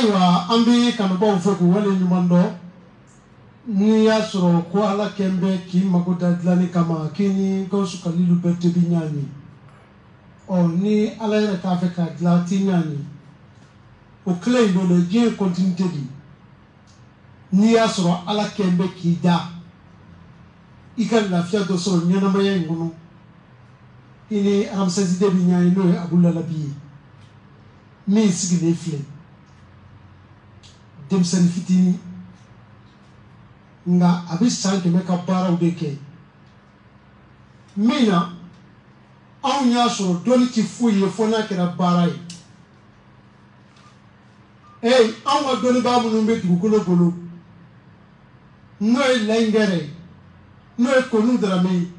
Aywa, ambi kanaba ufoku wale nyumando ni ya soro ko ala kembe ki magoda dlani kama kini ko sukalilu bete binyani o ni ala yere ka fe ka dlati nyani o claim do le je continuité di ni ya soro ala kembe ki da ikan la fia do soro nyana maya ngono ini amsazide binyani no abula labi mi sigi le fle dem sen fitini nga abi sanke me ka baraw de ke mina aw nya so doni ti fuye fona kera baray aw ma doni ba mu numbe ti golo golo no e lengere no e konu drame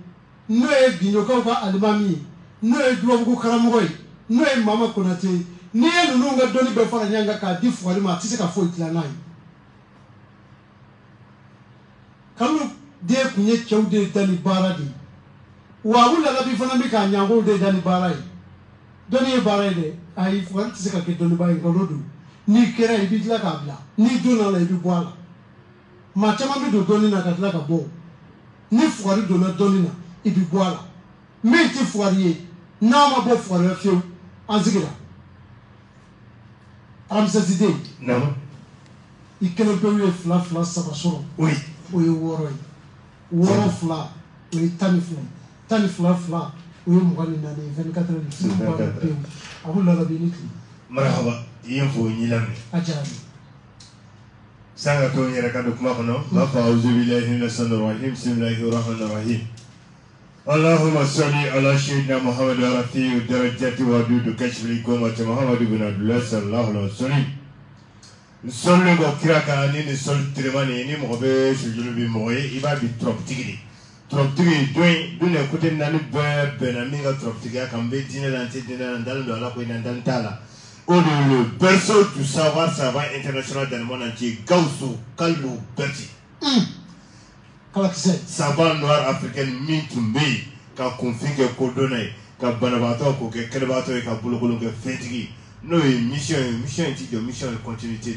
no e ginyo ka alimami no e duwa ko karamoy no e mama konate ni e nunu nga doni be fona nyanga ka di fuari ma tise ka fo itlanai kalu de kunye chawde dani baradi wa wula la bi fana mi ka nyango de dani barai doni barai de ai fuan tise ka ke doni bai ngolodu ni kera ibi tla ka bla ni dona la ibi boala ma chama mi do doni na ka tla ka bo ni fuari dona doni na ibi boala mi ti fuari na ma bo fuari afio anzigida amsazide non ikene pewe fla sabasoro oui oye woro fla oye tani fla oye mugani nani 24 heures abula la biniti marhaba yefo nyilami ajani sanga to nyera kadu kuma kono ma fa auzu billahi minash shaitanir rajim bismillahir rahmanir rahim Allahumma salli ala sayyidina Muhammad wa rafi'u darajati wa dudu kashfil qawmati Muhammad ibn Abdullah sallallahu alaihi wasallam Solo go kiraka ni sol tremani ni mo be sujulu bi moye iba bi trop tigiri doin dune kote nani be na minga trop tiga kambe dine lante dine ndal do ala ko ina ndal tala o le berceau du savoir savant international dans le monde entier Gaussou Kalou Berti savant noir africain mintumbe ka config ko donay ka banabato ko ke krebato ka bulugulu ke fetigi. Non, mission et continuité.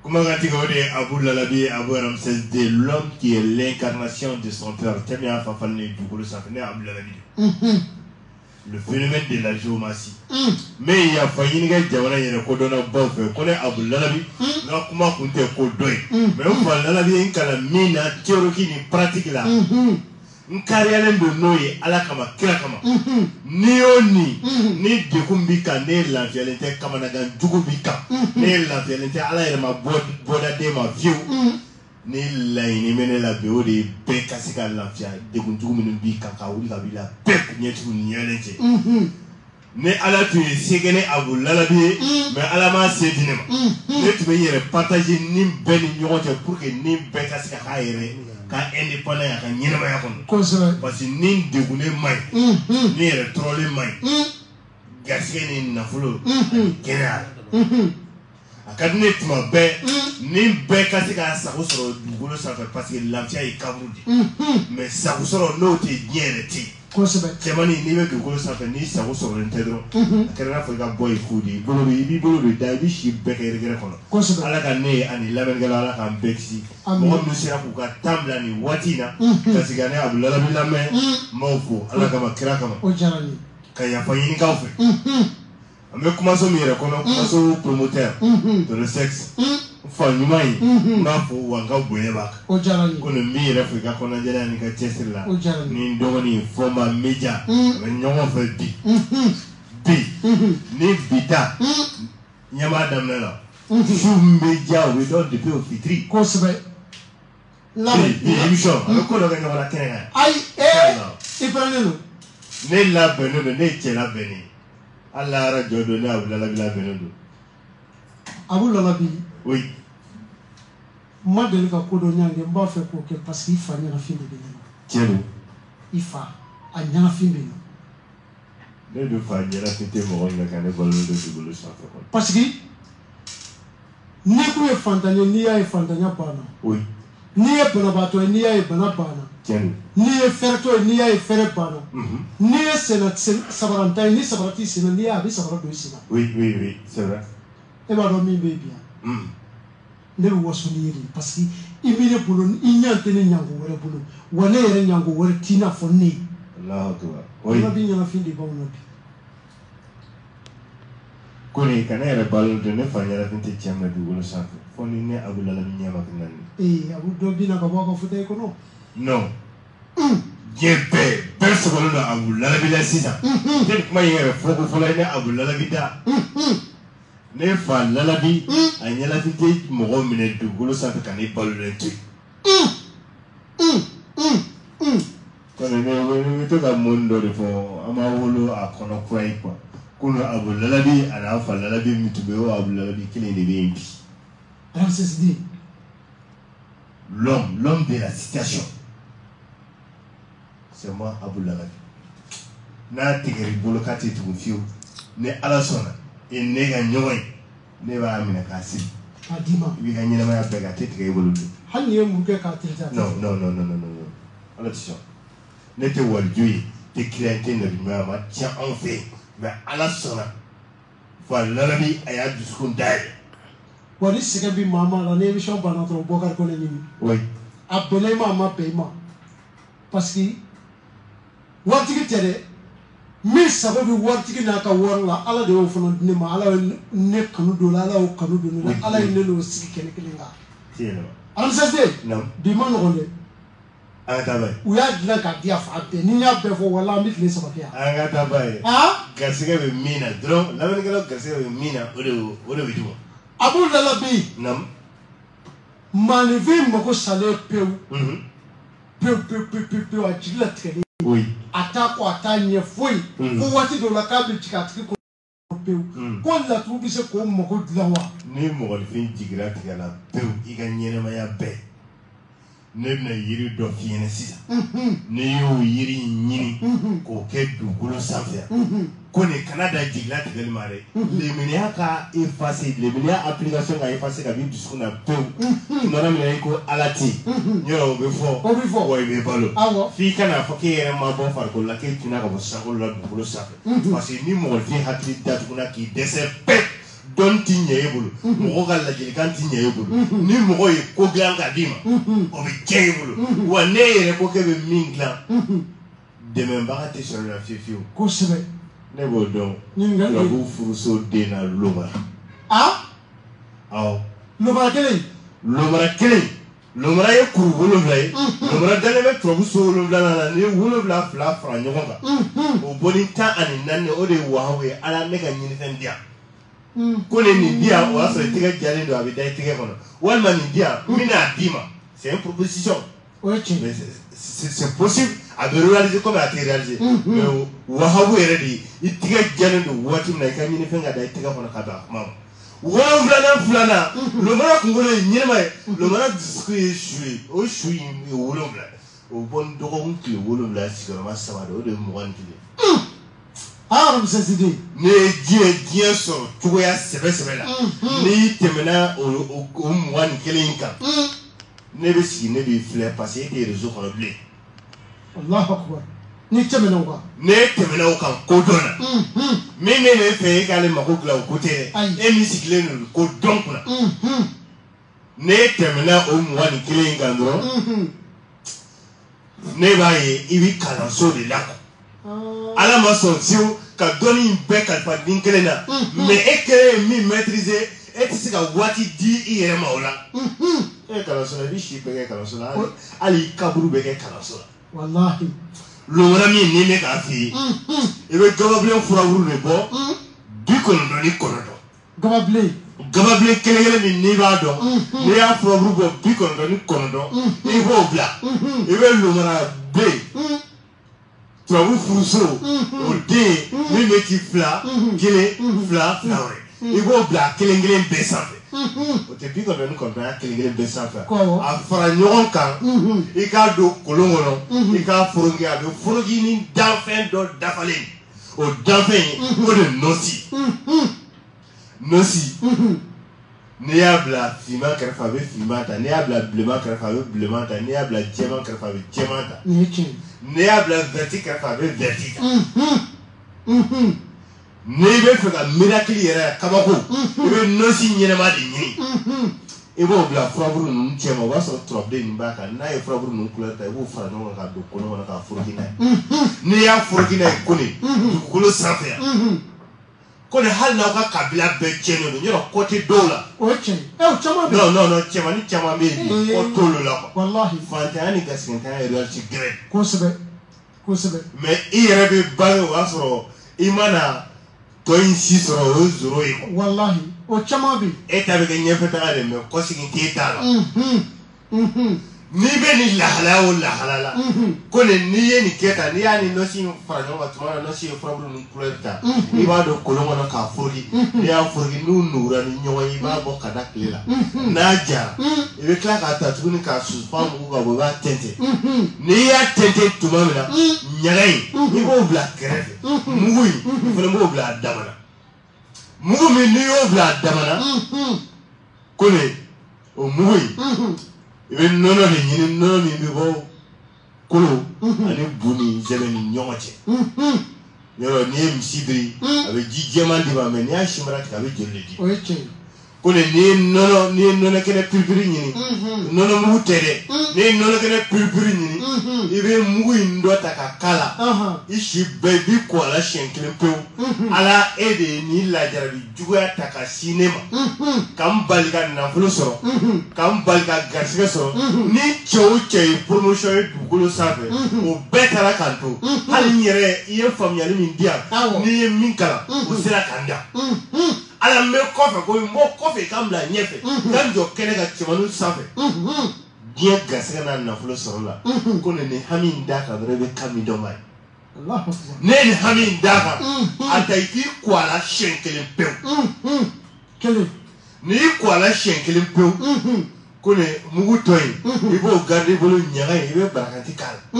Comment on Abou Lalabi, Abou Ramsès de l'homme qui est l'incarnation de son père. Le phénomène de la géomatie. Mais il y a failli que Diawana y ait un codon à bof. Connaît Abou Lalabi, non, comment on te codoy. Mais on va Lalabi, quand la mine théorique ni pratique là. Nkarialen do noye ala kama kira kama nioni ni dekumbika ne la violente kama na gan jugubika ne la violente ala ira ma boda de ma view ni la ini mene la beode be kasika la fia de kunjugu minu bika ka wuli ka bila pep nyetu nyelenje ne ala tu segene Abou Lalabi mais ala ma sedine ma ne tu be yere partager ni ben nyote pour que ni be kasika ka yere ka indépendant ya ka nyinama ya kono parce que ni degune mai ni retrole mai gasike ni nafulo general akadne tuma be ni be kasika sago soro dugolo safa parce que l'amtia est kabudi mais sago soro no te nyere ti Chemani ni be dugolo safa ni sago soro entedro akana fo ga boy foodi bolo bi da bi shi be ka regere kono ala ka ne ani lamen gala ala ka bexi mo no sira ku ka tambla ni watina kasika ne Abou Lalabi lamen mawfo ala ka makira kama o jarani ka ya fa yini ka fe ame commencer mi re kono commencer promoteur de le sexe fa nyumai na fo wanga boye bak o jarani kono mi re fo ga kono jara ni ka tesla ni ndo ni forma media me nyongo fe bi ni bita nyama damnela media we don de pe o fitri kosbe la émission avec quoi le gars la kenga ai ipranelo ne la beno ne chela beni Allah ra jodo ne Abou Lalabi la beno do Abou Lalabi oui ma de ka kodo nyange mba fe ko ke parce qu'il fa nyana fi de tielo ifa a nyana fi de ne do fa nyana fi te mo nga ka ne bolo de dugolo sa fa parce que ni ku e fantanya ni ya e fantanya bana oui ni e bana bato ni ya e bana bana n'i ye fɛrɛ to ye n'i y'a ye fɛrɛ banna n'i ye sabaranta ye ni sabarati senna n'i y'a a bɛ sabara don i senna. Oui, c'est vrai. E b'a dɔn min bɛ yen bi yan. Ne bɛ waso n'i ye de parce que i bɛ ne bolo i ɲɛ tɛ ne ɲango wɛrɛ bolo wa ne yɛrɛ ɲango wɛrɛ t'i n'a fɔ ne ye. Alahu akibar. Ala bɛ ɲanafin de b'anw na bi. Koni kana yɛrɛ balo don ne fa ɲanafin tɛ cɛ ma dugukolo sanfɛ fo ni ne Abu Lalabi ɲɛ ma kɛ naani. Abu dɔ bina ka bɔ a ka fauteuil kɔnɔ. Non. Diɲɛ bɛɛ sɔgɔlen don Abu Lalabi la sisan. Ne kuma in yɛrɛ fɔ ko fɔlɔ ye ne Abu Lalabi da. Ne fa Lalabi a ɲanafin tɛ mɔgɔ minɛ dugukolo sanfɛ ka ne balolen to yen. Kɔni ne bɛ to ka mun dɔ de fɔ an b'a wolo a kɔnɔ kura ye quoi. Kono Abu Lalabi a n'a fa Lalabi min tun bɛ yen o Abu Lalabi kelen de bɛ yen bi. RCSD. L'homme de la situation. C'est moi Abu Lalabi. N'a tigɛr'i bolo k'a tɛ tugu fiyewu ni Ala sɔnna i ne ka ɲɔgɔn ye ne b'a minɛ k'a sigi. K'a d'i ma. I b'i ka ɲɛnamaya bɛɛ kɛ a tɛ tigɛ i bolo don. Hali n'i ye mun kɛ k'a tigɛ a tɛ. Non. Ala tɛ sɔn. Ne tɛ waliju ye tɛ kira tɛ nabiɲuman ma tiɲɛ anw fɛ yen mais Ala sɔnna fa Lalabi a y'a dusukun dayɛlɛ. Wa ni sɛgɛn bɛ maa la ni émission banna dɔrɔn Bɔkari ko ne ɲini. Oui. A bɛnna i ma a ma bɛn i ma parce que waritigi tɛ dɛ min sago bɛ waritigi n'a ka wari la Ala de y'o fana di ne ma Ala ye ne kanu don la Ala y'o kanu don ne la Ala ye ne n'o sigi kɛnɛ kelen kan. RCSD. Bi ma nɔgɔn dɛ. An ka taa b'a ye. U y'a dilan k'a di a fa bɛɛ ni n y'a bɛɛ fɔ wala an bɛ tile saba kɛ yan. An ka taa b'a ye. Garisɛgɛ bɛ min na dɔrɔn lamɛnnikɛlaw garisɛgɛ bɛ min na o de bɛ d'u ma. Abu Lalabi. Naam. Maanifin mako salen pewu. Pewu a jigi latigɛlen. Oui. A t'a kɔ a t'a ɲɛ foyi. Fo waati dɔw la k'a bɛ jigin a tigi kɔnɔ pewu. Ko laturu bɛ se k'o mako dilan wa. Ni mɔgɔnifin jigira tigɛ la pewu i ka ɲɛnɛmaya bɛɛ. Ne bɛna yiri dɔ f'i ɲɛna sisan. N'i y'o yiri ɲini k'o kɛ dugukolo sanfɛ ko nin kana da jigila tigɛli ma dɛ. Leminiya ka effacer leminiya application ka effacer ka b'i dusukun na pewu. Tuma min na i ko Ala tɛ yen yɔrɔ o bɛ fɔ wa i bɛ balo. F'i kana fɔ k'e yɛrɛ ma bɔ farikolo la k'e tunna ka bɔ sankolo la dugukolo sanfɛ. Parce que ni mɔgɔnifin hakili datuguna k'i dɛsɛ pewu. Dɔn ti ɲɛ e bolo mɔgɔ ka ladilikan ti ɲɛ e bolo ni mɔgɔ ye ko dilan ka d'i ma o bɛ diya e bolo wa ne yɛrɛ ko k'e bɛ min dilan dɛmɛbaga tɛ sɔrɔ la fiyewu fiyewu. Kosɛbɛ. Ne b'o dɔn turabu furuso den na lomara. Awɔ. Lomara kelen. Lomara ye kuru 7 ye. Lomara dalen bɛ turabu so 7 na ni 7 fila fara ɲɔgɔn kan o bɔli 14 o de ye wahawu ye Ala ne ka ɲinifɛn di yan. Ko ne nin di yan o y'a sɔrɔ i tɛgɛ jalen don a bɛ da i tɛgɛ kɔnɔ walima nin di yan n bɛna d'i ma c'est une proposition. Mais c'est possible a bɛ réaliser comme a tɛ réaliser mais wahabu yɛrɛ de ye i tɛgɛ jalen don waati min na i ka ɲinifɛn ka da i tɛgɛ kɔnɔ ka bɛn a kuma ma. 7 lomara kunkolo ye ɲɛnama ye lomara dusukun ye su ye o su in ye 7 o bɔ n dɔgɔkun tile 7 sigiyɔrɔma 3 de o de ye 21. RCSD. Ne ye diɲɛ sɔrɔ cogoya sɛbɛ la n'i tɛmɛna o 21 in kan ne bɛ sigi ne b'i filɛ parce que e tɛ réseau kɔnɔ bilen. Alahu akibar. N'i tɛmɛna o kan. Ne tɛmɛna o kan ko dɔn na min bɛ ne fɛ e k'ale mako dilan o ko tɛ dɛ e min sigilen don ko dɔn kunna ne tɛmɛna o 21 in kan dɔrɔn ne b'a ye i bɛ kalanso de la quoi. Ala ma sɔn fiyewu ka dɔnni in bɛɛ kalifa den kelen na mais e kelen ye min maîtriser e tɛ se ka waati di i yɛrɛ ma o la. E ye kalanso la i bɛ si bɛɛ kɛ kalanso la hali i kaburu bɛ kɛ kalanso la. Walahi. Lomara min ni ne k'a f'i ye i bɛ gababilen furaburu de bɔ 99. Gababilen kelen min n'i b'a dɔn n'i y'a furaburu bɔ 99 i b'o bila i bɛ lomara bilen. Turabu furuso o den min bɛ ci 2 1 2 wɛrɛ i b'o bila kelen bɛɛ sanfɛ o tɛ 99 kelen bɛɛ sanfɛ a fara ɲɔgɔn kan i k'a don kolon kɔnɔ i k'a foroki a bɛ foroki ni danfɛn dɔ dafalen o danfɛn in o de nɔsi n'i y'a bila finman kɛrɛfɛ a bɛ finman ta n'i y'a bila bilenman kɛrɛfɛ a bɛ bilenman ta n'i y'a bila jɛman kɛrɛfɛ a bɛ jɛman ta n'i y'a bila verti kɛrɛfɛ a bɛ verti ta n'i bɛ fɛ ka miracle yɛrɛ kabako i bɛ nɔsi ɲɛnɛma de ɲini i b'o bila furaburu ninnu cɛ ma o b'a sɔrɔ turabuden nin b'a kan n'a ye furaburu ninnu couleur ta i b'o fara ɲɔgɔn kan ka don kolon kɔnɔ k'a foroki n'a ye n'i y'a foroki n'a ye kone dugukolo sanfɛ yan kone hali n'aw ka kabila bɛɛ cɛnnen don yɔrɔ kɔti dɔw la o ye tiɲɛ ye o caman bɛ non non non cɛmanin caman bɛ yen bi kɔ t'olu la quoi walahi fantanya ni gasigɛntanya ye réalité gɛrɛ kosɛbɛ kosɛbɛ mais i yɛrɛ bɛ bange o b'a sɔrɔ i mana tɔ in si sɔrɔ o ye zoro ye quoi walahi o caman bɛ yen e ta bɛ kɛ ɲɛfɛtaga de mais kɔsegin t'e ta la n'i bɛ nin lahalaya o lahala la ko n'i ye nin kɛ tan n'i y'a ni nɔsi in fara ɲɔgɔn kan tuma na nɔsi ye furaburu ninnu couleur ta i b'a don kolon kɔnɔ k'a foroki n'i y'a foroki n'u nugura ni ɲɔgɔn ye i b'a bɔ ka da tile la n'a jara i bɛ tila k'a ta tuguni k'a susu f'a mugu ka bɔ i b'a tɛntɛn n'i y'a tɛntɛn tuma min na ɲaga in i b'o bila kɛrɛfɛ mugu in i fana b'o bila a dama na mugu min n'i y'o bila a dama na ko o mugu in i bɛ nɔnɔ de ɲini nɔnɔ min bɛ bɔ kolo ani bu ni zɛmɛ ni ɲɔgɔn cɛ yɔrɔ n'i ye misi biri a bɛ ji jɛman d'i ma mais n'i y'a simara tigɛ a bɛ joli de di o ye tiɲɛ ye ko n'i ye nɔnɔ kɛnɛ piripiri ɲini nɔnɔ mugu tɛ dɛ n'i ye nɔnɔ kɛnɛ piripiri ɲini i bɛ mugu in dɔ ta ka k'a la i si bɛɛ i b'i ko a la siɲɛ kelen pewu ala e de ye nin lajarabi juguya ta ka si ne ma ka n bali ka nafolo sɔrɔ ka n bali ka garisɛgɛ sɔrɔ ni cɛ o cɛ ye promotion ye dugukolo sanfɛ o bɛɛ taara k'an to hali n yɛrɛ i ye faamuyali min di yan n'i ye min kalan o sera k'an da ala n bɛ kɔfɛ ko n bɔ kɔfɛ k'an bila ɲɛfɛ k'an jɔ kɛnɛ ka cɛmaninw sanfɛ diɲɛ garisɛgɛ n'a nafolo sɔrɔ la ko nin hami in d'a kan dɔrɔn i bɛ kan min dɔn ma ye ne ye nin hami in d'a kan a ta i k'i ko a la siɲɛ kelen pewu n'i ko a la siɲɛ kelen pewu ko nin mugu tɔ in i b'o garder i bolo ɲaga in i bɛ barakanti k'a la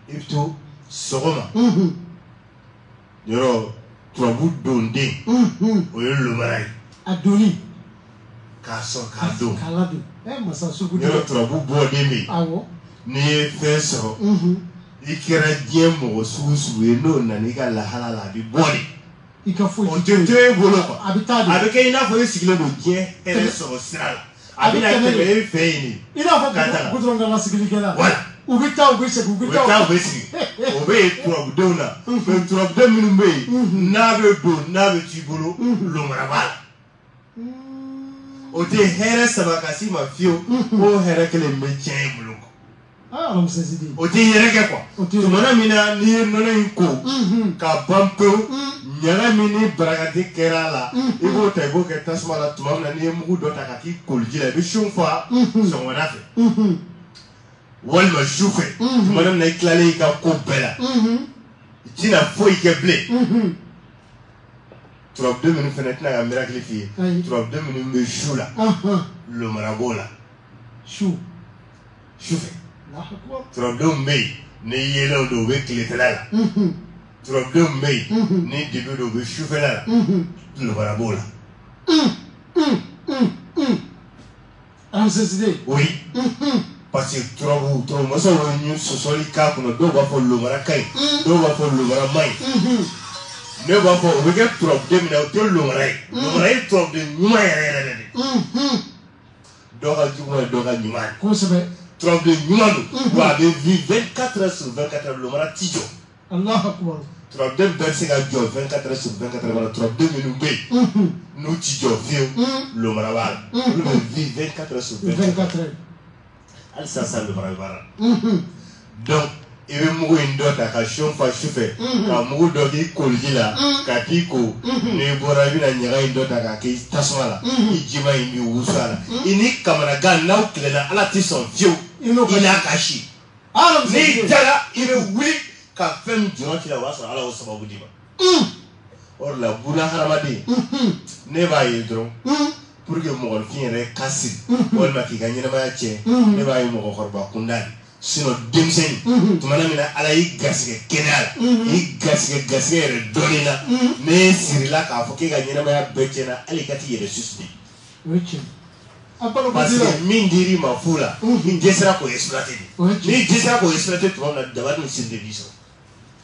i bɛ to sɔgɔma yɔrɔ turabu donden o ye lomara ye a doni k'a sɔrɔ k'a don k'a ladon masa sugu yɔrɔ turabu bɔden bɛ yen awɔ n'i ye fɛn sɔrɔ i kɛra diɲɛ mɔgɔ sugu sugu ye n'o nana i ka lahala la a bɛ bɔ de i ka foyi o tɛ to e bolo quoi a bɛ taa de a bɛ kɛ i n'a fɔ e sigilen don diɲɛ hɛrɛ sɔrɔ sira la a bɛ na tɛmɛ e fɛ yen de i n'a fɔ gudɔrɔn dala sigilikɛla voilà u bɛ taa u bɛ segin u bɛ taa u bɛ sigi o bɛ yen turabudenw na mais turabudenw minnu bɛ yen n'a bɛ don n'a bɛ t'i bolo lomara b'a la o tɛ hɛrɛ saba ka s'i ma fiyewu ko hɛrɛ kelen bɛ tiɲɛ i bolo o tɛ yɛrɛkɛ quoi tumana min na n'i ye nɔnɔ in ko ka ban pewu ɲaga min ni barakati kɛra a la i b'o ta i b'o kɛ tasuma la tuma min na n'i ye mugu dɔ ta ka k'i koliji la i bɛ sun fa sɔgɔmada fɛ walima su fɛ tumana min na i tilalen i ka ko bɛɛ la i tɛna foyi kɛ bilen turabuden minnu fana tɛna ka miracle f'i ye turabuden minnu bɛ su la lomara b'o la su fɛ turabudenw bɛ yen ni yelenw don u bɛ tiletɛla la turabudenw bɛ yen ni dibi don u bɛ sufɛla la lomara b'o la oui parce que turabumasaw ye sɔsɔli k'a kɔnɔ dɔw b'a fɔ lomara ka ɲi dɔw b'a fɔ lomara man ɲi ne b'a fɔ o bɛ kɛ turabuden min na o tɛ lomara ye lomara ye turabuden ɲuman yɛrɛ yɛrɛ de dɔw ka juguman ye dɔw ka ɲuman ye kosɛbɛ turabuden ɲuman don wa a bɛ vi 24 heures sur 24 heures lomara ti jɔ turabuden bɛɛ bɛ se ka jɔ 24 heures sur 24 heures turabuden minnu bɛ yen n'u ti jɔ fiyewu lomara b'a la olu bɛ vi 24 heures sur 24 heures hali sisan lomara b'a la donc i bɛ mugu in dɔ ta ka sun fa sufɛ ka mugu dɔ k'i koliji la ka t'i ko n'i bɔra i bɛna ɲaga in dɔ ta k'a k'i tasuma la i jima in b'i wusu a la i ni kamanagan n'aw tilenna ala tɛ sɔn fiyewu i n'a ka si n'i jara i bɛ wuli ka fɛn min jɔn ci la o b'a sɔrɔ ala y'o sababu d'i ma o de la buna hadamaden ne b'a ye dɔrɔn pour que mɔgɔnifin yɛrɛ ka siri walima k'i ka ɲɛnamaya tiɲɛ ne b'a ye mɔgɔkɔrɔba kunda de sinon denmisɛnnin tumana min na ala y'i garisɛgɛ kɛnɛya la i garisɛgɛ yɛrɛ dɔɔnin na ne sirila k'a fɔ k'e ka ɲɛnamaya bɛɛ tiɲɛna hali i ka t'i yɛrɛ suicide parce que min diri ma fula min jesera ko exploiter ni jesera ko exploiter to na daba dun sin de biso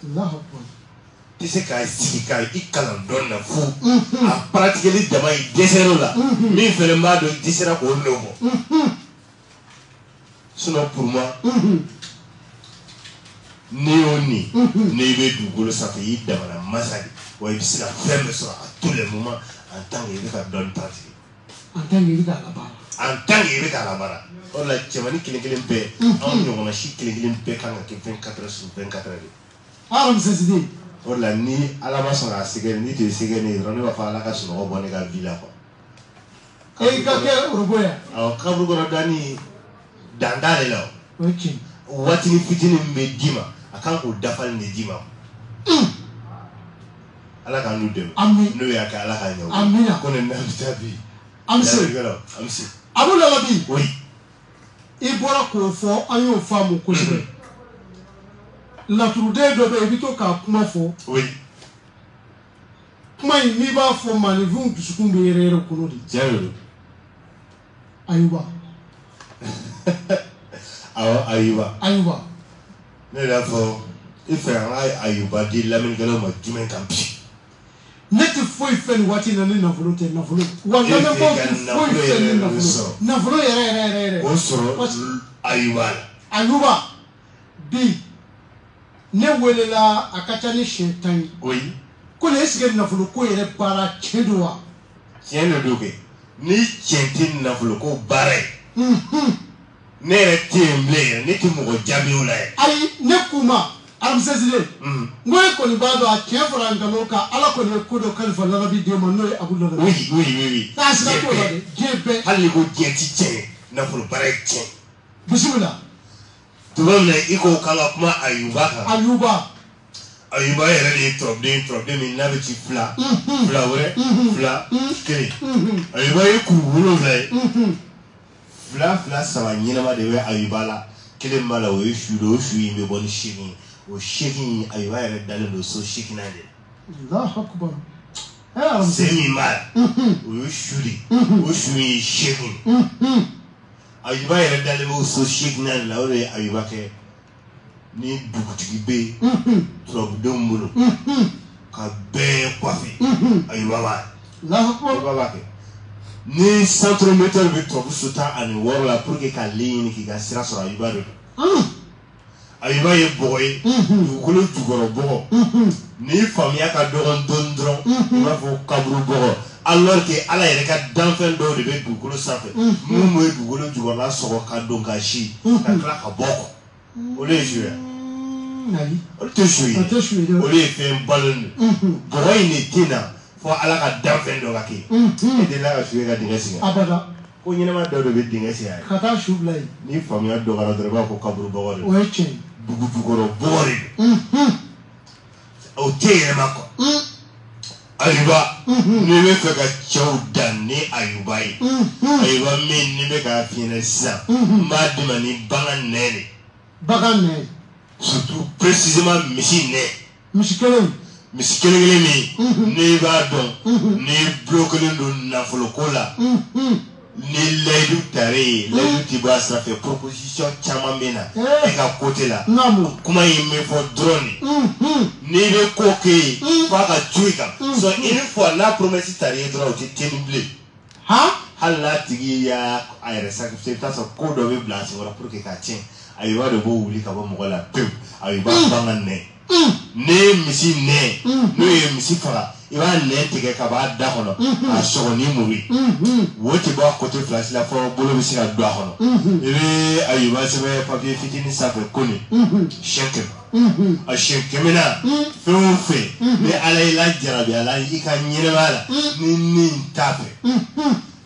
Allahu akbar tise ka sigi ka ikalan don na fu a pratiquer dama i jesero la min fere ma do jesera ko lobo sinon pour moi Néoni, Névé du Golo, ça fait y dama la masadi. Ouais, c'est la ferme sur à tous les moments en tant qu'il est à donner pratique. En tant qu'il est à la barre. En tant qu'il est à la barre. On a Tchamani qui est un peu, on a chi qui est un peu quand il fait 24 heures sur 24 heures. Ah, on s'est dit. On a ni à la masse on a signé, ni tu signé, ni on va faire la casse sur le bon gars villa. Et il y a quel robot? Alors, quand vous regardez Dandale là, ok. What ni fitini medima. Akan ko dafal ne dima ala kan nu dem amin no ya ka ala kan yawo amin ko ne na tabi amsi abu lalabi oui i bora ko fo ayo famu ko sibe la trude do be bito ka kuma fo oui kuma ni ba fo mani vun tusukun be rere kuno di jero ayuba ayuba ne la fo ife ayuba di lamin galo ma jumen kampi net foi fen wati na na volonté na volonté wala na ko foi fen na volonté re o soro ayuba bi ne welela akacha ni shetan oui ko le esige na volonté ko yere para chedwa tiens le doge ni chentin na volonté ko bare ne temble ne tumugo jamiola ai ne kuma aramsezile ngoy ko ni bado a kefra ngalo ka ala ko ne ko do kalfa la bi de man noy abu la oui ta sila ko la de jebe hali ko jeti che na furu bare che bismillah to wala iko kala kuma ayuba yere ni problem min na bi fla wore fla kiri ayuba yiku wulo fla sawa nyinama de we ayuba la kele mala o shudo shuyi me bon shiki o shiki ayuba yere dale no so shiki na de Allahu akbar semi mal o shuyi shiki ayuba yere dale no so shiki na la o ayuba ke ni dugutigi be problem bulu ka be kwafi ayuba ba Allahu akbar ni centrometer bi to suta ani wala pour que ka ligne ki ga sira sura ayuba do ayuba ye boy dugukolo jugoro bogo ni famia ka dogon dondron ma fo kabru bogo alors que ala yere ka danfen do de be dugukolo safe mu mo dugukolo jugoro la so ka don ka shi ka kla ka boko o le jouer nali o te jouer o le fait ballon boy ni tina fo ala ka danfen do ka ki e de la jouer ka dinga singa abada ko nyina ma do be dinga singa kata shublay ni famia do ga do ba ko kabru bogo de o eche dugukolo bogo de o te mako ayuba ni be fe ka chow dan ni ayuba yi ayuba min ni be ka fina sa ma dima ni bagan ne surtout précisément misikele ni ba don ni blokelen do nafolo ko la ni ledu tare ledu tiba ça fait proposition chama mena e ka côté là kuma yime fo drone ni be koke fa ka tuika so une fois la promesse tare drone ti temble hala tigi ya ayre sacrifice ta so ko do be blanche wala pour que ka tien aywa de bo wuli ka bo mo la pe aywa bangan ne misi ne no ye misi fara iba ne tige ka ba da hono a so ni muri woti ba côté flash la fo bolo bi sira do hono ebe ayuba se be papier fitini sa fe koni chèque a chèque mena fe ne ala ila jarabi ala ika nyire wala ni tape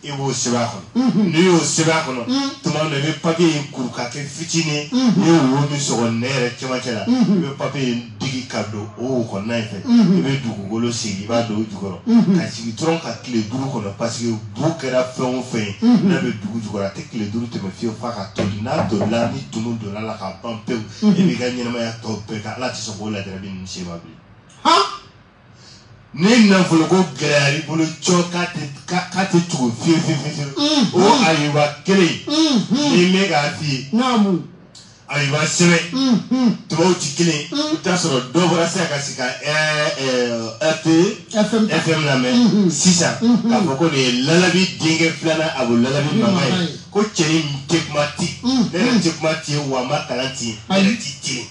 ibo sebako ni o sebako no tuma no be papier kuruka ke fitini ni wo mi so nere chama chela be papier digi kado o ko naife be dugu golo sigi ba do jugoro ka sigi tron ka clé duru ko no parce que bukera fon fe na be dugu jugora te clé duru te me fio fa ka to na do la ni tumu do la ka pampe e be ga nyina ma ya to pe ka la ti so bola de bin se ma bi ni nafolo ko gɛlɛyali bolo cɔ k'a tɛ tugu fiyewu o Ayuba kelen ni bɛ k'a f'i ye Ayuba sɛbɛn tubabu ti kelen i bɛ taa sɔrɔ dɔ bɔra sisan ka sigi ka FM lamɛn sisan k'a fɔ ko nin ye Lalabi denkɛ filanan Abu Lalabi mankan ye ko cɛnin tɛ kuma ten ne yɛrɛ tɛ kuma ten wa n ma kalan ten ne yɛrɛ ti ten.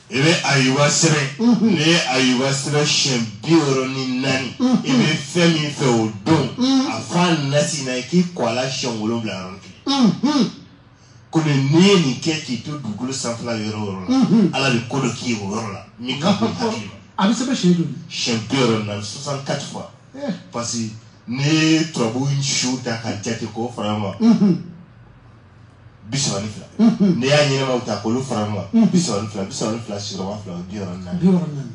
I bɛ Ayuba sɛbɛn ne ye Ayuba sɛbɛn siɲɛ 64 i bɛ fɛn min fɛ o don a fa nasi na i k'i kɔ a la siɲɛ 7 yɔrɔ kelen ko ni ye nin kɛ k'i to dugukolo sanfɛla yɔrɔ o yɔrɔ la Ala bɛ ko dɔ k'i ye o yɔrɔ la min ka bon hakili ma. A bɛ sɛbɛn siɲɛ joli? Siɲɛ 64 64 fois parce que ne turabu su ta ka jate k'o fara ɲɔgɔn kan 32 ne y'a ɲɛnamaw ta k'olu fara ɲɔgɔn kan 32 sigiyɔrɔma 2 64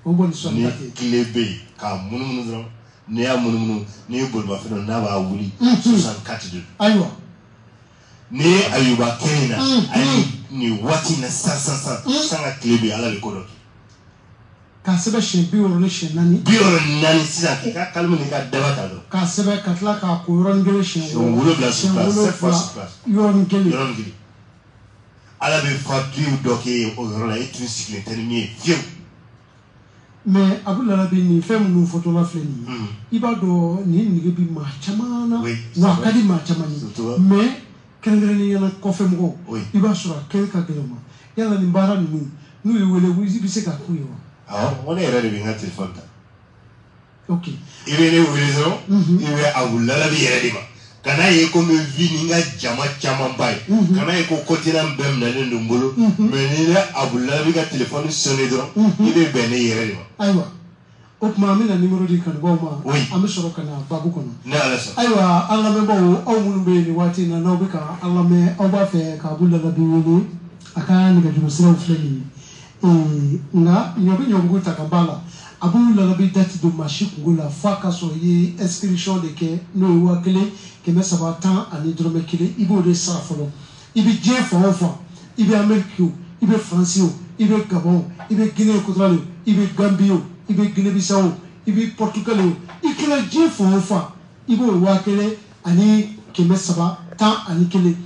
o bɔ ni sɔnni ni ta kɛ tile bɛ yen k'a munumunu dɔrɔn n'i y'a munumunu n'i ye bolimafɛn dɔ n'a b'a wuli 64 de don. Ayiwa ni ye Ayuba kelen na ani nin waati in na sisan ka tile bɛ yen Ala de ko dɔ kɛ. K'a sɛbɛn siɲɛ 64 64 sisan k'i ka kalime n'i ka daba ta dɔrɔn. K'a sɛbɛn ka tila k'a ko yɔrɔnin kelen siɲɛ 7 yɔrɔnin kelen. Ala bɛ fatuw dɔ kɛ o yɔrɔ la e tun sigilen tɛ ni min ye fiyewu. Mais Abu Lalabi nin fɛn minnu fɔtɔla filɛ nin ye i b'a dɔn nin nege bi maa caman na wa a ka di maa caman ye mais kɛrɛnkɛrɛnnenya la kɔfɛ mɔgɔw i b'a sɔrɔ a kɛli ka gɛlɛn ma yala nin baara ninnu n'u ye wele i bɛ se k'a k'u ye wa. Awɔ ne yɛrɛ de bɛ n ka téléphone ta. Ok. I bɛ ne wele dɔrɔn i bɛ Abu Lalabi yɛrɛ de ma. Kana ye ko min vi ni n ka jama caman ba ye kana ye ko continent bɛɛ minɛlen don n bolo mais ni ne Abu Lalabi ka téléphone sonné dɔrɔn i bɛ bɛn ne yɛrɛ de ma. Ayiwa o tuma an bɛna numéro di kanubaw ma an bɛ sɔrɔ ka na babu kɔnɔ. Ne Ala sɔnna. Ayiwa an lamɛnbaaw aw minnu bɛ yen nin waati in na n'aw bɛ ka an lamɛn aw b'a fɛ ka Abu Lalabi wele a ka nɛgɛjuru siraw filɛ nin ye nka ɲɔ bɛ ɲɔngugu ta ka b'a la Abu Lalabi dati don maa si kungo la f'a ka sɔrɔ i ye inscription de kɛ n'o ye 310 ani dɔrɔmɛ 1 i b'o de sara fɔlɔ i bɛ diɲɛ fan o fan i bɛ Amérique o i bɛ France o i bɛ Gabon o i bɛ Guinée équatoriale o i bɛ Gambie o i bɛ Guinée Bissau o i bɛ Portugal o i kɛra diɲɛ fan o fan i b'o 1000 ani 310 ani 1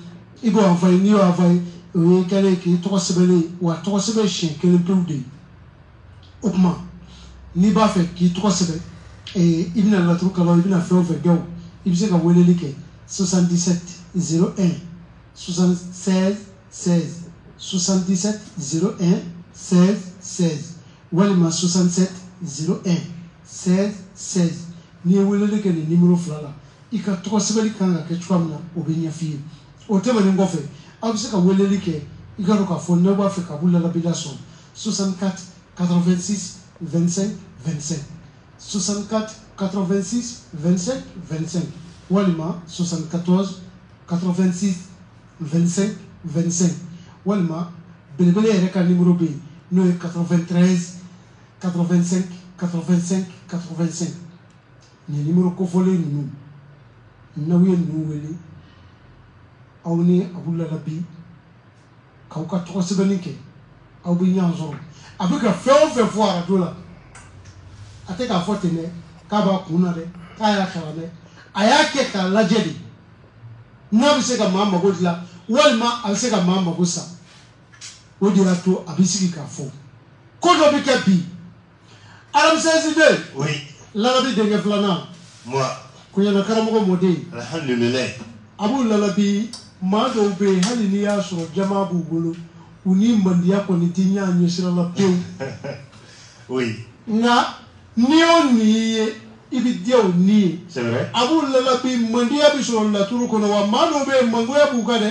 i b'o envoyer n'i y'o envoyer o ye kɛlen k'i tɔgɔ sɛbɛnlen ye wa tɔgɔ sɛbɛn siɲɛ 1 pewu de ye o tuma n'i b'a fɛ k'i tɔgɔ sɛbɛn i bɛna laturu kalan i bɛna fɛn o fɛn kɛ o i bɛ se ka weleli kɛ 77 01 76 16 77 01 16 16 walima 67 01 16 16 n'i ye weleli kɛ nin numéro fila la i ka tɔgɔ sɛbɛnni kan ka kɛ cogoya min na o bɛ ɲɛf'i ye o tɛmɛnen kɔfɛ aw bɛ se ka weleli kɛ i ka dɔn k'a fɔ n'aw b'a fɛ ka Abu Lalabi lasɔrɔ 64 86 25 25 64 86 25 25 walima 74 86 25 25 walima belebele yɛrɛ ka numéro bɛ yen n'o ye 93 85 85 85 nin numéro kofɔlen ninnu n'aw ye ninnu wele aw ni Abu Lalabi k'aw ka tɔgɔ sɛbɛnni kɛ aw bɛ ɲɔgɔn sɔrɔ a bɛ ka fɛn o fɛn fɔ arajo la a tɛ k'a fɔ ten dɛ k'a b'a kun na dɛ k'a y'a kalan dɛ a y'a kɛ k'a lajɛ de n'a bɛ se ka maa mago dilan walima a bɛ se ka maa mago sa o de y'a to a bɛ sigi k'a fɔ ko dɔ bɛ kɛ bi alamisa Lalabi denkɛ filanan kuɲɛna karamɔgɔ mɔden alhamdulilayi Abu Lalabi maa dɔw bɛ yen hali n'i y'a sɔrɔ jama b'u bolo u ni mandiya kɔni tɛ ɲɛ ɲɛsira la pewu nka n'i y'o nin ye i bɛ diya o ni ye Abu Lalabi mandiya bɛ sɔrɔ laturu kɔnɔ wa maa dɔw bɛ yen mangoya b'u kan dɛ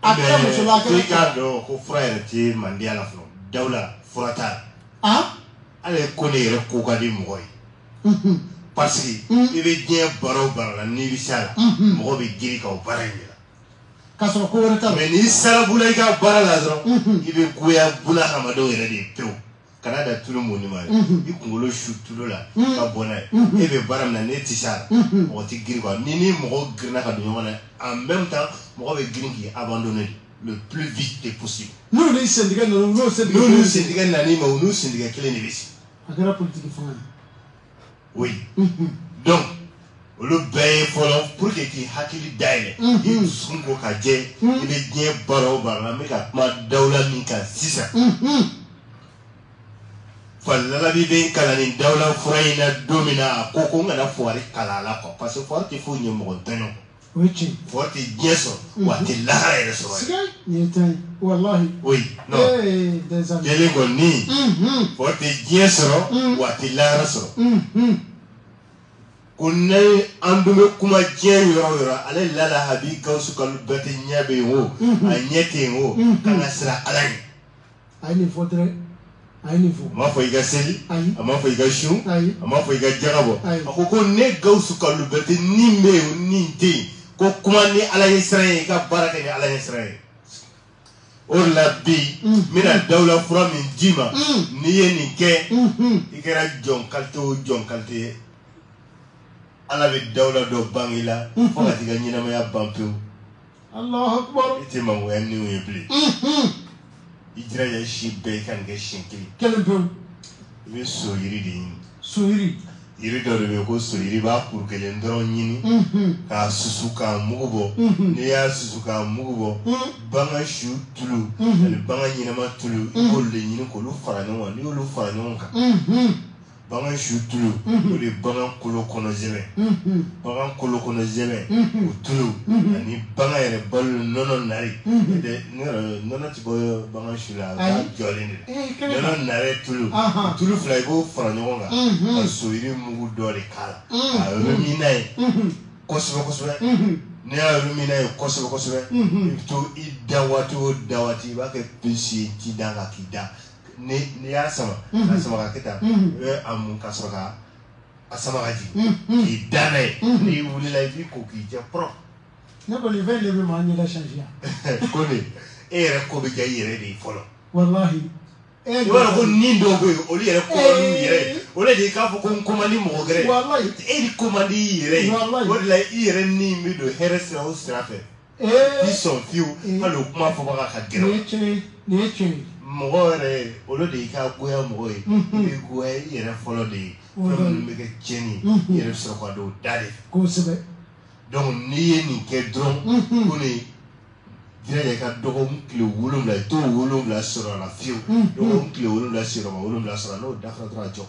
a kɛra musola a kɛra cɛ. i k'a dɔn ko fura yɛrɛ tɛ mandiya la fɔlɔ Dawuda fura t'a la ale ko ne yɛrɛ ko ka di mɔgɔ ye parce que i bɛ diɲɛ baara o baara la n'i bɛ s'a la mɔgɔ bɛ girin ka o baara in de la k'a sɔrɔ ko wɛrɛ t'a la mais n'i sara bula i ka baara la dɔrɔn i bɛ goya buna hadamadenw yɛrɛ de ye pewu kana da tulu mɔni ma ye i kunkolo su tulu la ka bɔ n'a ye e bɛ baara min na n'e tɛ s'a la mɔgɔ tɛ girin quoi ni mɔgɔ girinna ka don ɲɔgɔn na en même temps mɔgɔ bɛ girin k'i abandonner le plus vite possible. n'u ni sentigɛ nana n'u sentigɛ nana i ma u n'u sentigɛ kelen de bɛ sigi. a kɛra politique fanga ye. Oui. Donc, olu bɛɛ ye fɔlɔ pour que k'i hakili dayɛlɛ i dusukun ko ka jɛ i bɛ diɲɛ baara o baara la n bɛ ka kuma dawula min kan sisan Falalabi bɛ kalan ni dawula fura in na don min na a ko n kana fɔri kalan a la quoi parce que fɔri tɛ foyi ɲɛ mɔgɔ tɔɲɔ o ye tiɲɛ fɔri tɛ diɲɛ sɔrɔ wa a tɛ lahara yɛrɛ sɔrɔ siga nin ye tiɲɛ ye walahi oui non kelen kɔni fɔri tɛ diɲɛ sɔrɔ wa a tɛ lahara sɔrɔ ko ne an dun bɛ kuma diɲɛ yɔrɔ o yɔrɔ ale lala habi Gawusu Kalilu bɛɛ tɛ ɲɛ bɛ yen o a ɲɛ tɛ yen o kan ka siran Ala ɲɛ a ye nin fɔ dɛrɛ a ye nin fɔ a m'a fɔ i ka seli ayi a m'a fɔ i ka sun ayi a m'a fɔ i ka jagabɔ ayi a ko ne Gawusu Kalilu bɛɛ tɛ nin bɛ yen nin tɛ yen ko kuma ni Ala ye siran ye i ka baara kɛ ni Ala ye siran ye o de la bi n bɛna dawula fura min d'i ma n'i ye nin kɛ i kɛra jɔn kalite o jɔn kalite ye Ala bɛ dawula dɔ ban i la fo ka t'i ka ɲɛnamaya ban pewu Allahu Akbar i tɛ mangoya niw ye bilen i jiraja si bɛɛ i ka nin kɛ siɲɛ kelen pewu i bɛ so yiri de ɲini so yiri yiri dɔ de bɛ yen ko so yiri i b'a kuru kelen dɔrɔn ɲini k'a susu k'a mugu bɔ n'i y'a susu k'a mugu bɔ bagan su tulu ani bagan ɲɛnama tulu i b'olu de ɲini k'olu fara ɲɔgɔn kan n'i y'olu fara ɲɔgɔn kan bagan su tulu o de ye bagan kolo kɔnɔ zɛmɛ bagan kolo kɔnɔ zɛmɛ o tulu ani bagan yɛrɛ balo nɔnɔ nari nɔnɔ tɛ bɔ bagan su la a b'a jɔlen de la nɔnɔ nari tulu tulu fila i b'o fara ɲɔgɔn kan ka so yiri mugu dɔ de k'a la a yɔrɔ min n'a ye kosɛbɛ kosɛbɛ n'i y'a yɔrɔ min n'a ye kosɛbɛ kosɛbɛ i bɛ to i da waati o da waati i b'a kɛ pesi ye ci da kan k'i da n'i y'a sama k'a sama ka kɛ tan i bɛ a mun ka sɔrɔ ka a sama ka jigin k'i da n'a ye n'i wulila i b'i ko k'i jɛ pɔrɔ. ne kɔni fɛn de bɛ maa ɲɛda change yan. ko ne e yɛrɛ ko bɛ diya i yɛrɛ de ye fɔlɔ. walahi. i b'a dɔn ko nin dɔw bɛ yen olu yɛrɛ ko n'u yɛrɛ ye o de ye k'a fɔ ko n ko man di mɔgɔ gɛrɛ ye. walahi. e de ko man di i yɛrɛ ye. walahi. o de la i yɛrɛ ni bɛ don hɛrɛ sira o sira fɛ. i sɔn fiyewu hali o kuma fɔbaga ka gɛrɛ. nin ye tiɲɛ ye nin ye tiɲɛ ye. mɔgɔ yɛrɛ olu de y'i ka goya mɔgɔ ye i bɛ goya i yɛrɛ fɔlɔ de ye fɛn minnu bɛ kɛ tiɲɛni i yɛrɛ bɛ sɔrɔ ka don o da de fɛ. kosɛbɛ. donc n'i ye nin kɛ dɔrɔn ko nin jiraja i ka dɔgɔkun tile 7 i t'o 7 sɔrɔ a la fiyewu dɔgɔkun tile 7 sigiyɔrɔma 7 sɔrɔ a n'o dafara dɔrɔn a jɔ